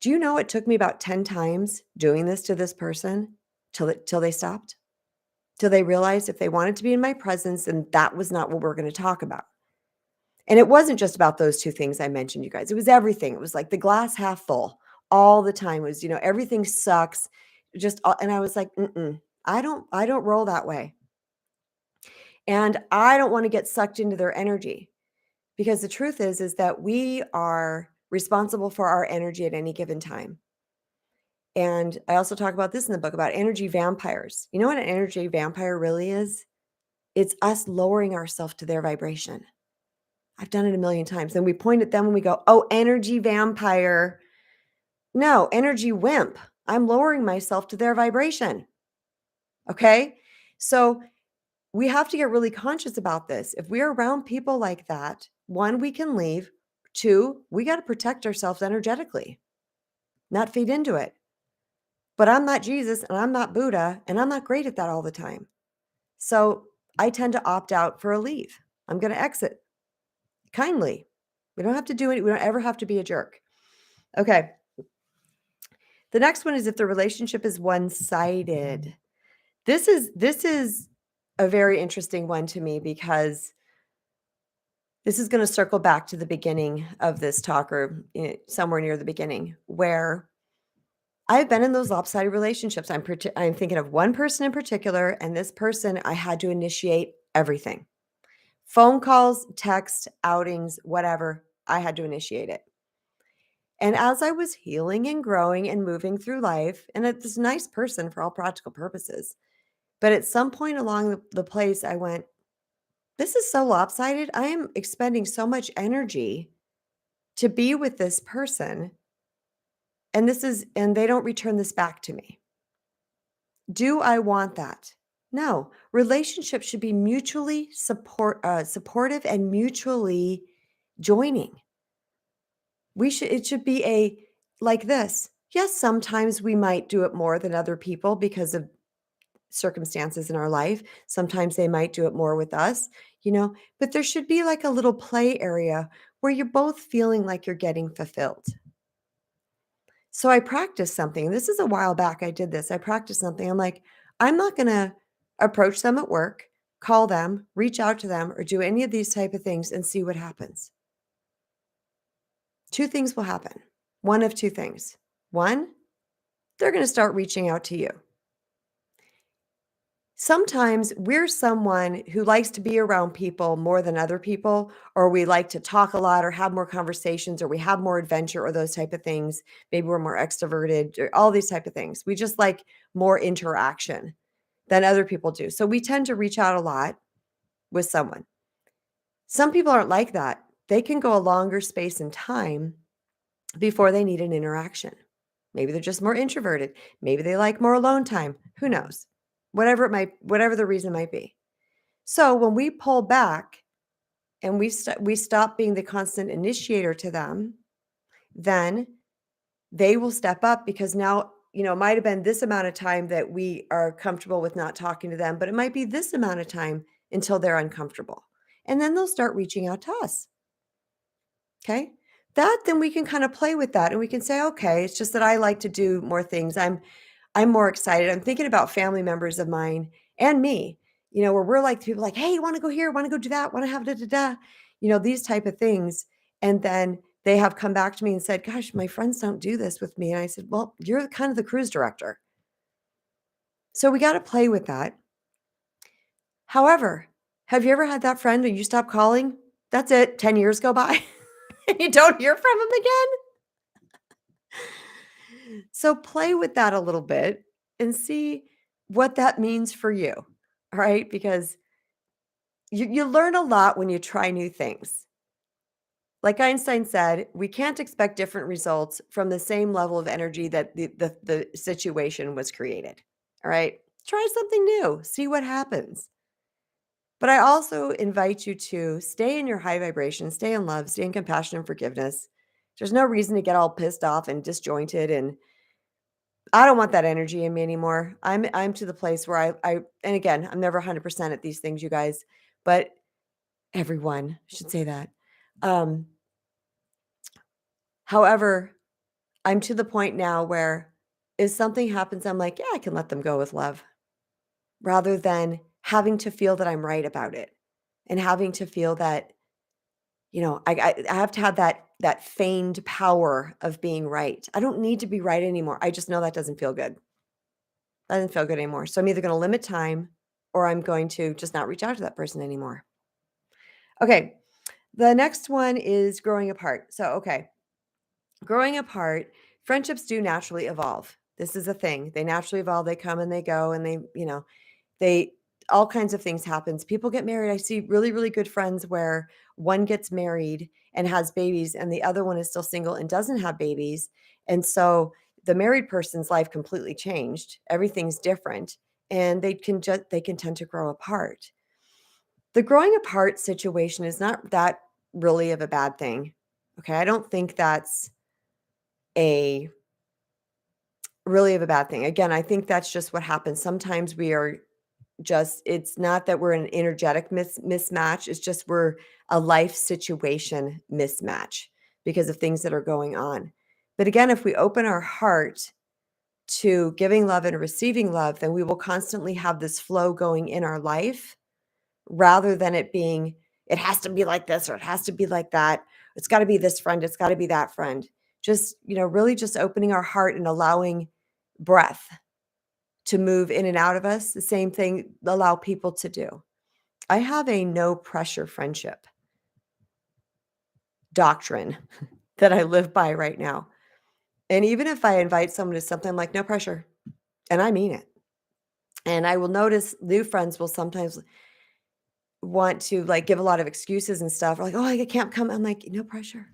Do you know it took me about 10 times doing this to this person till they stopped? Till they realized if they wanted to be in my presence, then that was not what we're going to talk about. And it wasn't just about those two things I mentioned, you guys. It was everything. It was like the glass half full all the time. It was, everything sucks. And I was like, I don't roll that way. And I don't want to get sucked into their energy, because the truth is that we are responsible for our energy at any given time. And I also talk about this in the book about energy vampires. You know what an energy vampire really is? It's us lowering ourselves to their vibration. I've done it a million times. And we point at them and we go, oh, energy vampire. No, energy wimp. I'm lowering myself to their vibration. Okay? So we have to get really conscious about this. If we're around people like that, one, we can leave. Two, we got to protect ourselves energetically, not feed into it. But I'm not Jesus and I'm not Buddha, and I'm not great at that all the time. So I tend to opt out for a leave. I'm going to exit kindly. We don't have to do it. We don't ever have to be a jerk. Okay. The next one is if the relationship is one-sided. This is a very interesting one to me, because this is going to circle back to the beginning of this talk, or somewhere near the beginning, where I've been in those lopsided relationships. I'm thinking of one person in particular, and this person, I had to initiate everything. Phone calls, text, outings, whatever, I had to initiate it. And as I was healing and growing and moving through life, and it's this nice person for all practical purposes, but at some point along the place, I went, this is so lopsided. I am expending so much energy to be with this person, and they don't return this back to me. Do I want that? No. Relationships should be mutually supportive and mutually joining. It should be like this. Yes, sometimes we might do it more than other people because of circumstances in our life. Sometimes they might do it more with us, but there should be like a little play area where you're both feeling like you're getting fulfilled. So I practiced something. This is a while back I did this. I practiced something. I'm like, I'm not going to approach them at work, call them, reach out to them, or do any of these type of things and see what happens. Two things will happen. One of two things. One, they're going to start reaching out to you. Sometimes we're someone who likes to be around people more than other people, or we like to talk a lot or have more conversations, or we have more adventure or those type of things. Maybe we're more extroverted, or all these type of things. We just like more interaction than other people do. So we tend to reach out a lot with someone. Some people aren't like that. They can go a longer space and time before they need an interaction. Maybe they're just more introverted. Maybe they like more alone time. Who knows? Whatever the reason might be. So when we pull back and we stop being the constant initiator to them, then they will step up, because now, it might have been this amount of time that we are comfortable with not talking to them, but it might be this amount of time until they're uncomfortable. And then they'll start reaching out to us. Okay. Then we can kind of play with that, and we can say, okay, it's just that I like to do more things. I'm more excited. I'm thinking about family members of mine and me, where we're like people like, hey, you want to go here? Want to go do that? Want to have da da da? These type of things. And then they have come back to me and said, gosh, my friends don't do this with me. And I said, well, you're kind of the cruise director. So we got to play with that. However, have you ever had that friend and you stop calling? That's it. 10 years go by and you don't hear from them again. So play with that a little bit and see what that means for you. All right. Because you learn a lot when you try new things. Like Einstein said, we can't expect different results from the same level of energy that the situation was created. All right. Try something new, see what happens. But I also invite you to stay in your high vibration, stay in love, stay in compassion and forgiveness. There's no reason to get all pissed off and disjointed, and I don't want that energy in me anymore. I'm to the place where I and again, I'm never 100% at these things, you guys, but everyone should say that. Um, However, I'm to the point now where if something happens, I'm like, yeah, I can let them go with love rather than having to feel that I'm right about it and having to feel that, I have to have that feigned power of being right. I don't need to be right anymore. I just know that doesn't feel good. That doesn't feel good anymore. So I'm either going to limit time or I'm going to just not reach out to that person anymore. Okay. The next one is growing apart. So, okay. Growing apart, friendships do naturally evolve. This is a thing. They naturally evolve. They come and they go and they all kinds of things happens. People get married. I see really, really good friends where one gets married and has babies and the other one is still single and doesn't have babies. And so the married person's life completely changed. Everything's different and they can tend to grow apart. The growing apart situation is not that really of a bad thing. Okay? I don't think that's a really of a bad thing. Again, I think that's just what happens. Sometimes we are just it's not that we're in an energetic mismatch, it's just we're a life situation mismatch because of things that are going on. But again, if we open our heart to giving love and receiving love, then we will constantly have this flow going in our life rather than it being, it has to be like this or it has to be like that. It's got to be this friend, it's got to be that friend. Just, really just opening our heart and allowing breath to move in and out of us. The same thing allow people to do. I have a no pressure friendship doctrine that I live by right now. And even if I invite someone to something, I'm like, no pressure. And I mean it. And I will notice new friends will sometimes want to like give a lot of excuses and stuff. Or like, oh, I can't come. I'm like, no pressure.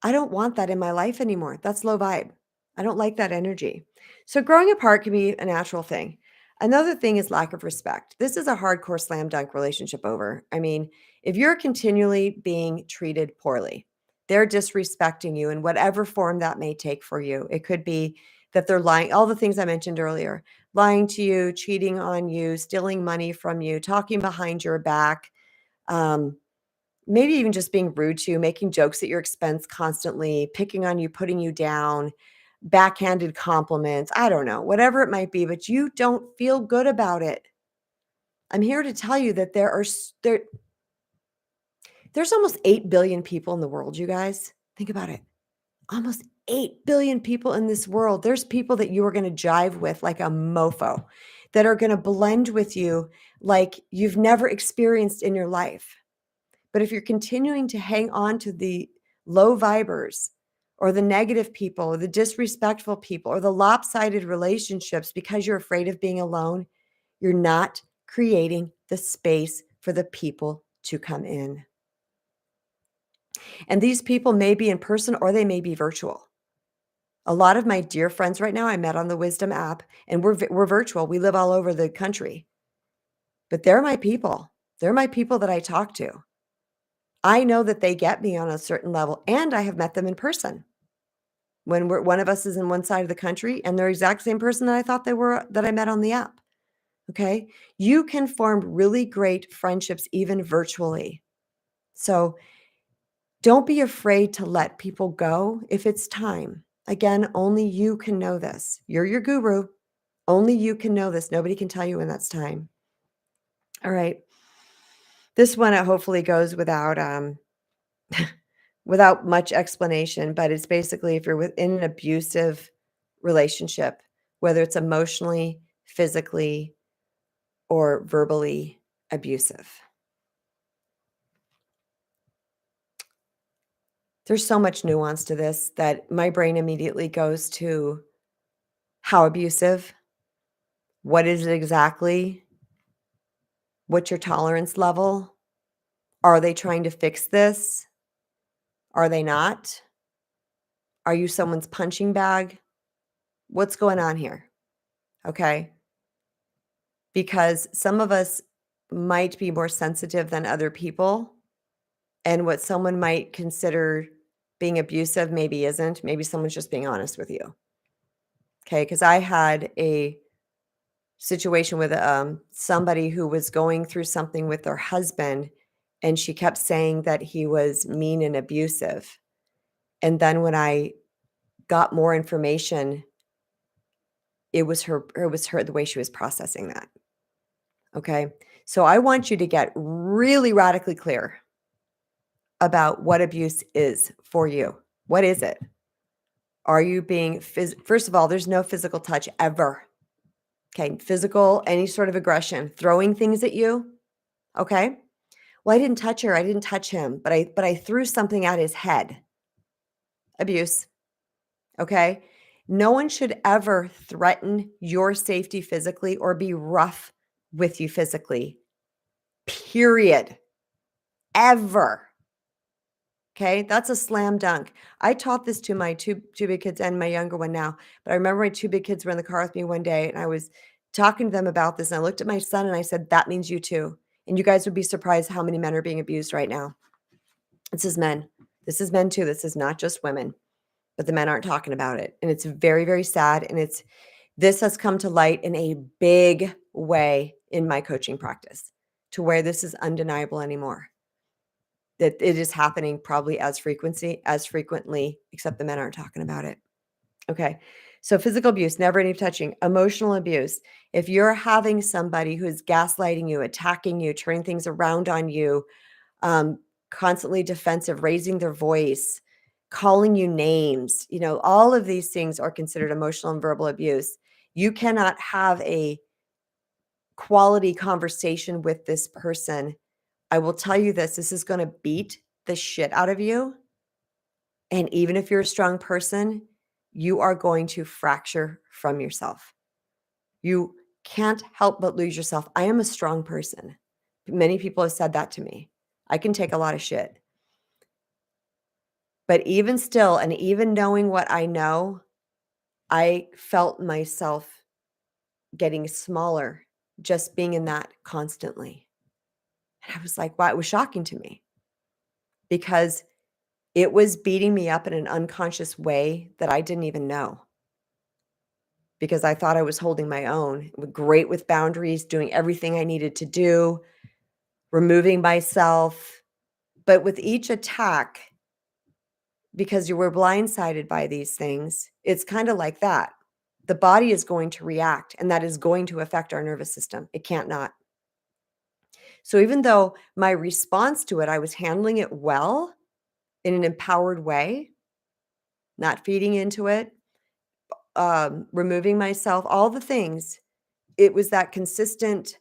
I don't want that in my life anymore. That's low vibe. I don't like that energy. So growing apart can be a natural thing. Another thing is lack of respect. This is a hardcore slam dunk relationship over. I mean, if you're continually being treated poorly, they're disrespecting you in whatever form that may take for you. It could be that they're lying, all the things I mentioned earlier, lying to you, cheating on you, stealing money from you, talking behind your back, um, maybe even just being rude to you, making jokes at your expense constantly, picking on you, putting you down, backhanded compliments, I don't know, whatever it might be, but you don't feel good about it. I'm here to tell you that there's almost 8 billion people in the world, you guys. Think about it. Almost 8 billion people in this world. There's people that you are going to jive with like a mofo, that are going to blend with you like you've never experienced in your life. But if you're continuing to hang on to the low vibers or the negative people or the disrespectful people or the lopsided relationships because you're afraid of being alone, you're not creating the space for the people to come in. And these people may be in person or they may be virtual. A lot of my dear friends right now I met on the Wisdom app, and we're virtual. We live all over the country. But they're my people. They're my people that I talk to. I know that they get me on a certain level, and I have met them in person. When one of us is in one side of the country, and they're the exact same person that I thought they were that I met on the app. Okay? You can form really great friendships even virtually. So don't be afraid to let people go if it's time. Again, only you can know this. You're your guru. Only you can know this. Nobody can tell you when that's time. All right. This one hopefully goes without much explanation, but it's basically if you're within an abusive relationship, whether it's emotionally, physically, or verbally abusive. There's so much nuance to this that my brain immediately goes to how abusive, what is it exactly, what's your tolerance level? Are they trying to fix this? Are they not? Are you someone's punching bag? What's going on here? Okay. Because some of us might be more sensitive than other people. And what someone might consider being abusive maybe isn't. Maybe someone's just being honest with you. Okay. Because I had a situation with somebody who was going through something with their husband, and she kept saying that he was mean and abusive. And then when I got more information, it was her the way she was processing that. Okay. So I want you to get really radically clear about what abuse is for you. What is it? Are you being first of all, there's no physical touch ever. Okay. Physical, any sort of aggression, throwing things at you. Okay. Well, I didn't touch her. I didn't touch him, but I threw something at his head. Abuse. Okay. No one should ever threaten your safety physically or be rough with you physically. Period. Ever. Okay. That's a slam dunk. I taught this to my two big kids and my younger one now, but I remember my two big kids were in the car with me one day and I was talking to them about this. And I looked at my son and I said, that means you too. And you guys would be surprised how many men are being abused right now. This is men. This is men too. This is not just women, but the men aren't talking about it. And it's very, very sad. And this has come to light in a big way in my coaching practice to where this is undeniable anymore. That it is happening probably as frequently, except the men aren't talking about it. Okay. So physical abuse, never any touching, emotional abuse. If you're having somebody who's gaslighting you, attacking you, turning things around on you, constantly defensive, raising their voice, calling you names, all of these things are considered emotional and verbal abuse. You cannot have a quality conversation with this person. I will tell you this is going to beat the shit out of you. And even if you're a strong person, you are going to fracture from yourself. You can't help but lose yourself. I am a strong person. Many people have said that to me. I can take a lot of shit. But even still, and even knowing what I know, I felt myself getting smaller just being in that constantly. And I was like, wow, it was shocking to me because it was beating me up in an unconscious way that I didn't even know because I thought I was holding my own, great with boundaries, doing everything I needed to do, removing myself. But with each attack, because you were blindsided by these things, it's kind of like that. The body is going to react, and that is going to affect our nervous system. It can't not. So even though my response to it, I was handling it well in an empowered way, not feeding into it, removing myself, all the things, it was that consistent,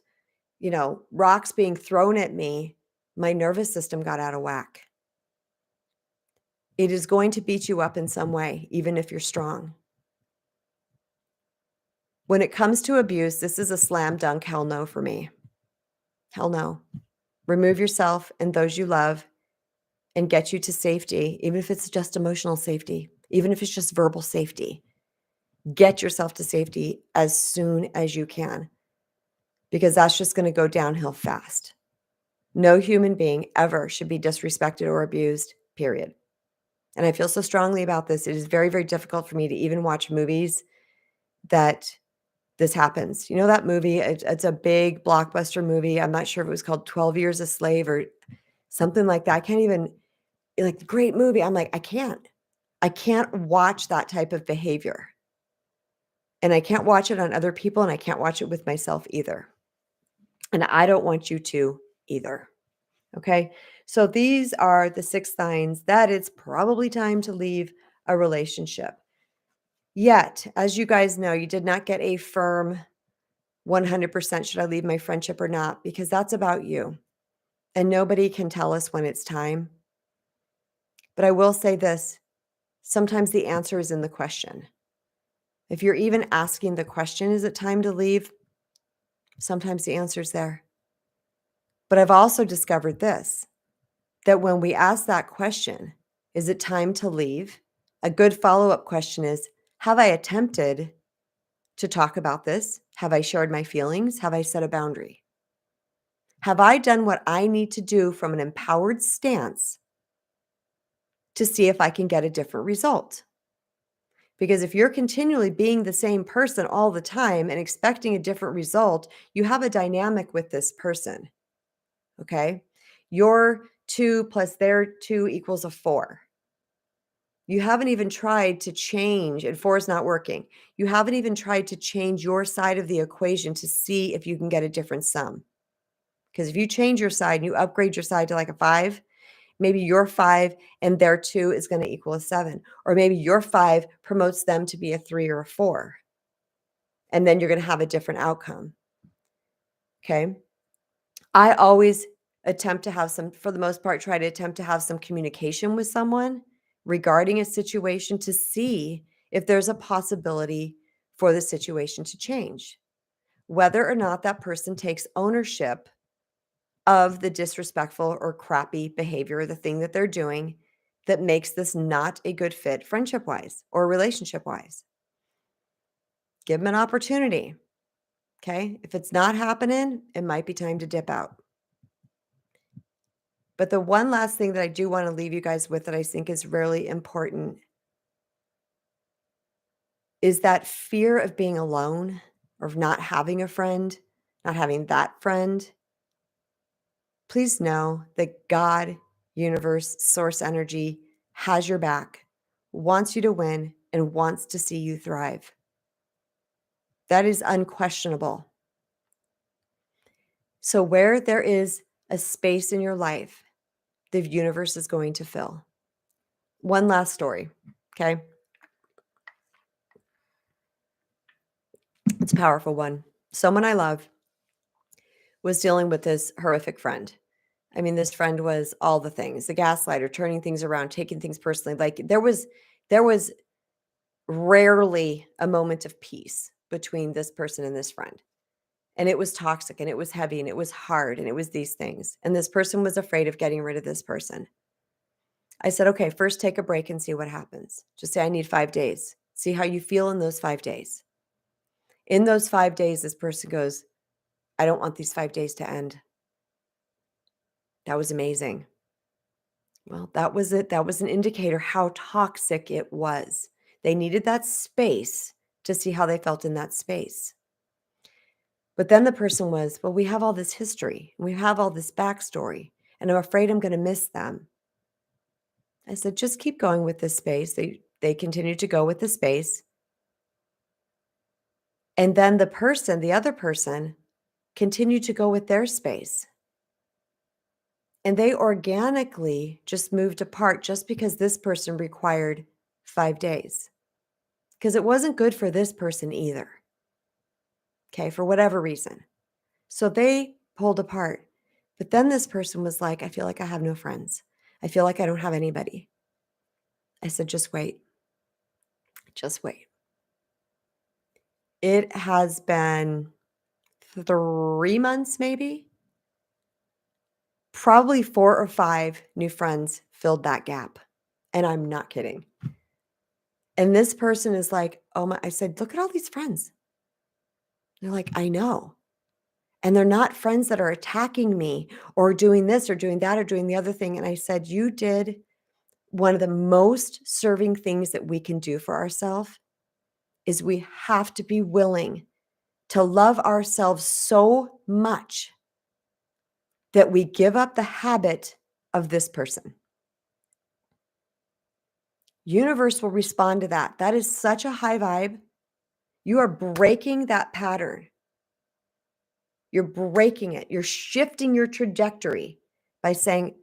rocks being thrown at me, my nervous system got out of whack. It is going to beat you up in some way, even if you're strong. When it comes to abuse, this is a slam dunk hell no for me. Hell no. Remove yourself and those you love and get you to safety, even if it's just emotional safety, even if it's just verbal safety. Get yourself to safety as soon as you can, because that's just going to go downhill fast. No human being ever should be disrespected or abused, period. And I feel so strongly about this. It is very, very difficult for me to even watch movies that this happens. You know that movie? It's a big blockbuster movie. I'm not sure if it was called 12 Years a Slave or something like that. I can't even, like, great movie. I'm like, I can't. I can't watch that type of behavior. And I can't watch it on other people, and I can't watch it with myself either. And I don't want you to either. Okay. So these are the 6 signs that it's probably time to leave a relationship. Yet, as you guys know, you did not get a firm 100% should I leave my friendship or not, because that's about you. And nobody can tell us when it's time. But I will say this, sometimes the answer is in the question. If you're even asking the question, is it time to leave? Sometimes the answer is there. But I've also discovered this, that when we ask that question, is it time to leave? A good follow-up question is, have I attempted to talk about this? Have I shared my feelings? Have I set a boundary? Have I done what I need to do from an empowered stance to see if I can get a different result? Because if you're continually being the same person all the time and expecting a different result, you have a dynamic with this person. Okay. Your 2 plus their 2 equals a 4. You haven't even tried to change, and 4 is not working. You haven't even tried to change your side of the equation to see if you can get a different sum. Because if you change your side and you upgrade your side to like a 5, maybe your 5 and their 2 is going to equal a 7. Or maybe your 5 promotes them to be a 3 or a 4. And then you're going to have a different outcome. Okay. I always attempt to have some, for the most part, try to attempt to have some communication with someone regarding a situation to see if there's a possibility for the situation to change, whether or not that person takes ownership of the disrespectful or crappy behavior, the thing that they're doing that makes this not a good fit friendship wise or relationship wise. Give them an opportunity. Okay. If it's not happening, it might be time to dip out. But the one last thing that I do want to leave you guys with that I think is really important is that fear of being alone or of not having a friend, not having that friend. Please know that God, universe, source energy has your back, wants you to win, and wants to see you thrive. That is unquestionable. So where there is a space in your life, the universe is going to fill. One last story, okay? It's a powerful one. Someone I love was dealing with this horrific friend. I mean, this friend was all the things, the gaslighter, turning things around, taking things personally. Like there was rarely a moment of peace between this person and this friend. And it was toxic and it was heavy and it was hard and it was these things. And this person was afraid of getting rid of this person. I said, okay, first take a break and see what happens. Just say, I need 5 days. See how you feel in those 5 days. In those 5 days, this person goes, I don't want these 5 days to end. That was amazing. Well, that was it. That was an indicator how toxic it was. They needed that space to see how they felt in that space. But then the person was, well, we have all this history, we have all this backstory, and I'm afraid I'm going to miss them. I said, just keep going with this space. They continued to go with the space. And then the other person, continued to go with their space. And they organically just moved apart just because this person required 5 days. Because it wasn't good for this person either. Okay, for whatever reason. So they pulled apart. But then this person was like, I feel like I have no friends. I feel like I don't have anybody. I said, just wait. Just wait. It has been 3 months, maybe. Probably 4 or 5 new friends filled that gap. And I'm not kidding. And this person is like, oh my, I said, look at all these friends. They're like, I know. And they're not friends that are attacking me or doing this or doing that or doing the other thing. And I said, you did one of the most serving things that we can do for ourselves is we have to be willing to love ourselves so much that we give up the habit of this person. Universe will respond to that. That is such a high vibe. You are breaking that pattern. You're breaking it. You're shifting your trajectory by saying,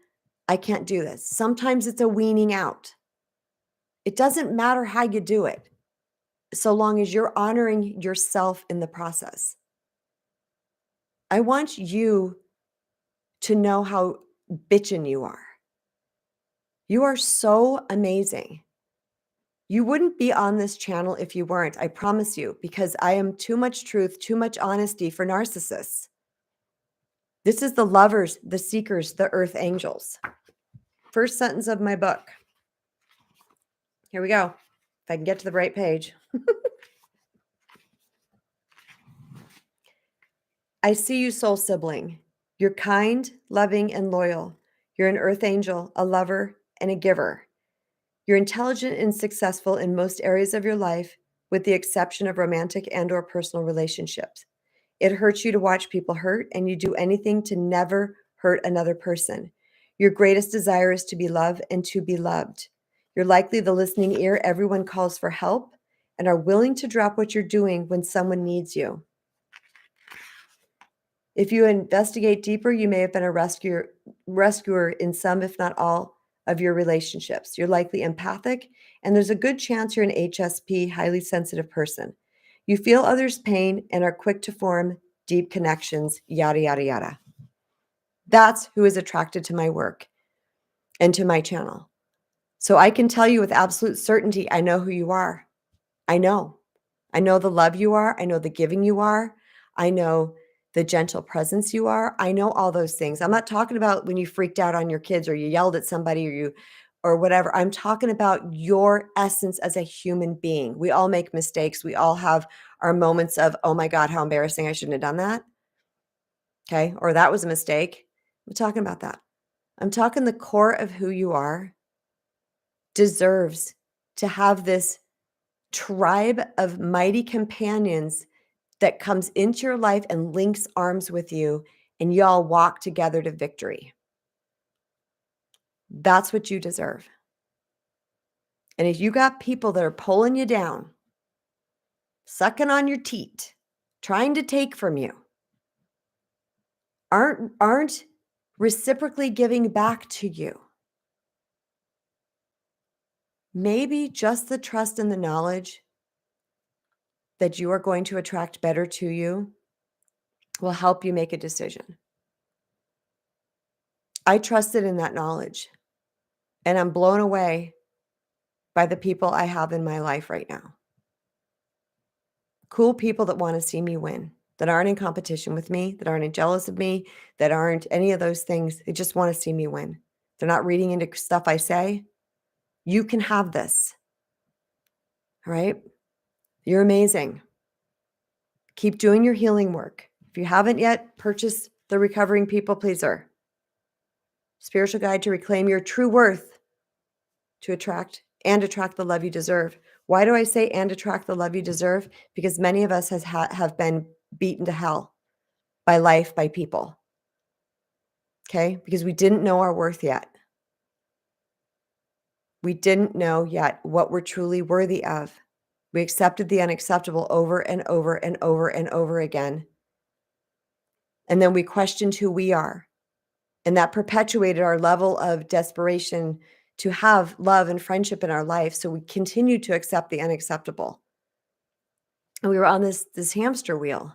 I can't do this. Sometimes it's a weaning out. It doesn't matter how you do it, so long as you're honoring yourself in the process. I want you to know how bitchin' you are. You are so amazing. You wouldn't be on this channel if you weren't, I promise you, because I am too much truth, too much honesty for narcissists. This is the lovers, the seekers, the earth angels. First sentence of my book. Here we go. If I can get to the right page. I see you, soul sibling. You're kind, loving, and loyal. You're an earth angel, a lover, and a giver. You're intelligent and successful in most areas of your life, with the exception of romantic and/or personal relationships. It hurts you to watch people hurt, and you do anything to never hurt another person. Your greatest desire is to be loved and to be loved. You're likely the listening ear everyone calls for help and are willing to drop what you're doing when someone needs you. If you investigate deeper, you may have been a rescuer in some, if not all, of your relationships. You're likely empathic, and there's a good chance you're an HSP, highly sensitive person. You feel others' pain and are quick to form deep connections, yada, yada, yada. That's who is attracted to my work and to my channel. So I can tell you with absolute certainty, I know who you are. I know. I know the love you are. I know the giving you are. I know the gentle presence you are. I know all those things. I'm not talking about when you freaked out on your kids or you yelled at somebody or whatever. I'm talking about your essence as a human being. We all make mistakes. We all have our moments of, oh my God, how embarrassing. I shouldn't have done that. Okay. Or that was a mistake. I'm talking about that. I'm talking the core of who you are deserves to have this tribe of mighty companions that comes into your life and links arms with you, and y'all walk together to victory. That's what you deserve. And if you got people that are pulling you down, sucking on your teat, trying to take from you, aren't reciprocally giving back to you, maybe just the trust and the knowledge that you are going to attract better to you will help you make a decision. I trusted in that knowledge, and I'm blown away by the people I have in my life right now. Cool people that want to see me win, that aren't in competition with me, that aren't jealous of me, that aren't any of those things. They just want to see me win. They're not reading into stuff I say. You can have this. All right? You're amazing. Keep doing your healing work. If you haven't yet, purchase the Recovering People Pleaser. Spiritual Guide to Reclaim Your True Worth to attract the love you deserve. Why do I say and attract the love you deserve? Because many of us have been beaten to hell by life, by people. Okay? Because we didn't know our worth yet. We didn't know yet what we're truly worthy of. We accepted the unacceptable over and over and over and over again. And then we questioned who we are. And that perpetuated our level of desperation to have love and friendship in our life. So we continued to accept the unacceptable. And we were on this hamster wheel.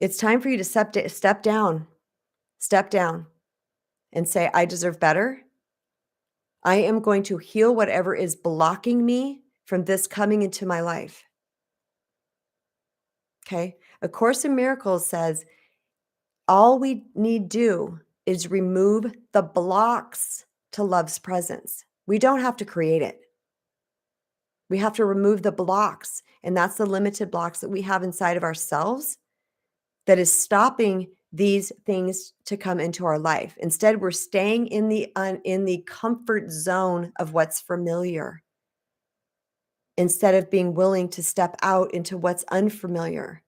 It's time for you to step down, and say, I deserve better. I am going to heal whatever is blocking me from this coming into my life. Okay? A Course in Miracles says, all we need do is remove the blocks to love's presence. We don't have to create it. We have to remove the blocks. And that's the limited blocks that we have inside of ourselves that is stopping these things to come into our life. Instead, we're staying in the comfort zone of what's familiar instead of being willing to step out into what's unfamiliar.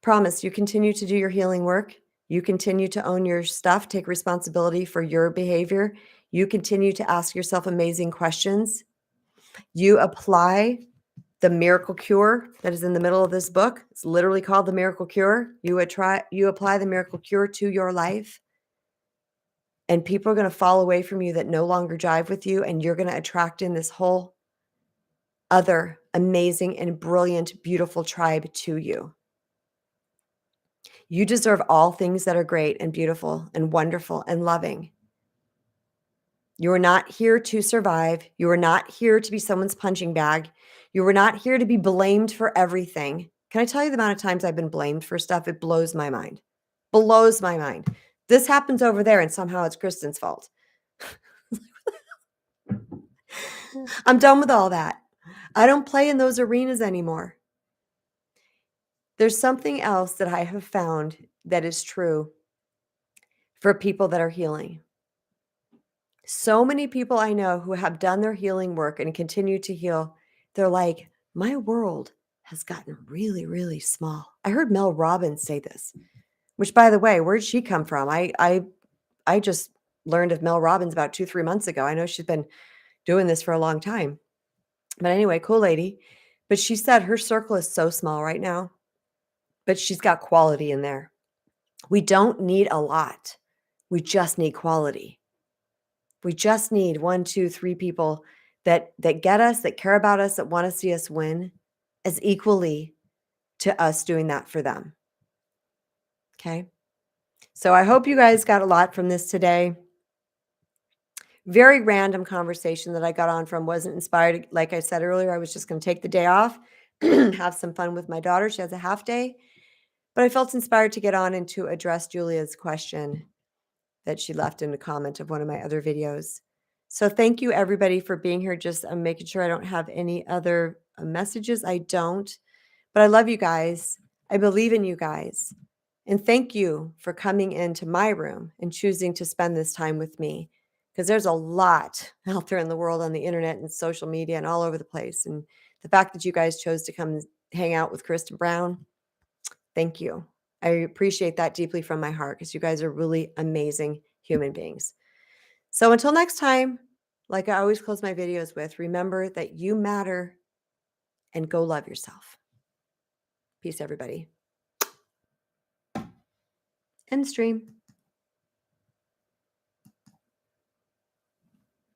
Promise, you continue to do your healing work. You continue to own your stuff, take responsibility for your behavior. You continue to ask yourself amazing questions. You apply the miracle cure that is in the middle of this book. It's literally called the miracle cure. You apply the miracle cure to your life, and people are going to fall away from you that no longer jive with you, and you're going to attract in this whole other amazing and brilliant, beautiful tribe to you. You deserve all things that are great and beautiful and wonderful and loving. You are not here to survive. You are not here to be someone's punching bag. You are not here to be blamed for everything. Can I tell you the amount of times I've been blamed for stuff? It blows my mind. Blows my mind. This happens over there and somehow it's Kristen's fault. I'm done with all that. I don't play in those arenas anymore. There's something else that I have found that is true for people that are healing. So many people I know who have done their healing work and continue to heal, they're like, my world has gotten really, really small. I heard Mel Robbins say this, which, by the way, where'd she come from? I just learned of Mel Robbins about 2-3 months ago. I know she's been doing this for a long time. But anyway, cool lady. But she said her circle is so small right now, but she's got quality in there. We don't need a lot. We just need quality. We just need 1, 2, 3 people that get us, that care about us, that want to see us win as equally to us doing that for them. Okay. So I hope you guys got a lot from this today. Very random conversation that I got on from, wasn't inspired. Like I said earlier, I was just going to take the day off, have some fun with my daughter. She has a half day, but I felt inspired to get on and to address Julia's question that she left in a comment of one of my other videos. So thank you everybody for being here. Just I'm making sure I don't have any other messages. I don't, but I love you guys. I believe in you guys. And thank you for coming into my room and choosing to spend this time with me, because there's a lot out there in the world on the internet and social media and all over the place. And the fact that you guys chose to come hang out with Kristen Brown, thank you. I appreciate that deeply from my heart, because you guys are really amazing human beings. So until next time, like I always close my videos with, remember that you matter and go love yourself. Peace, everybody. End stream.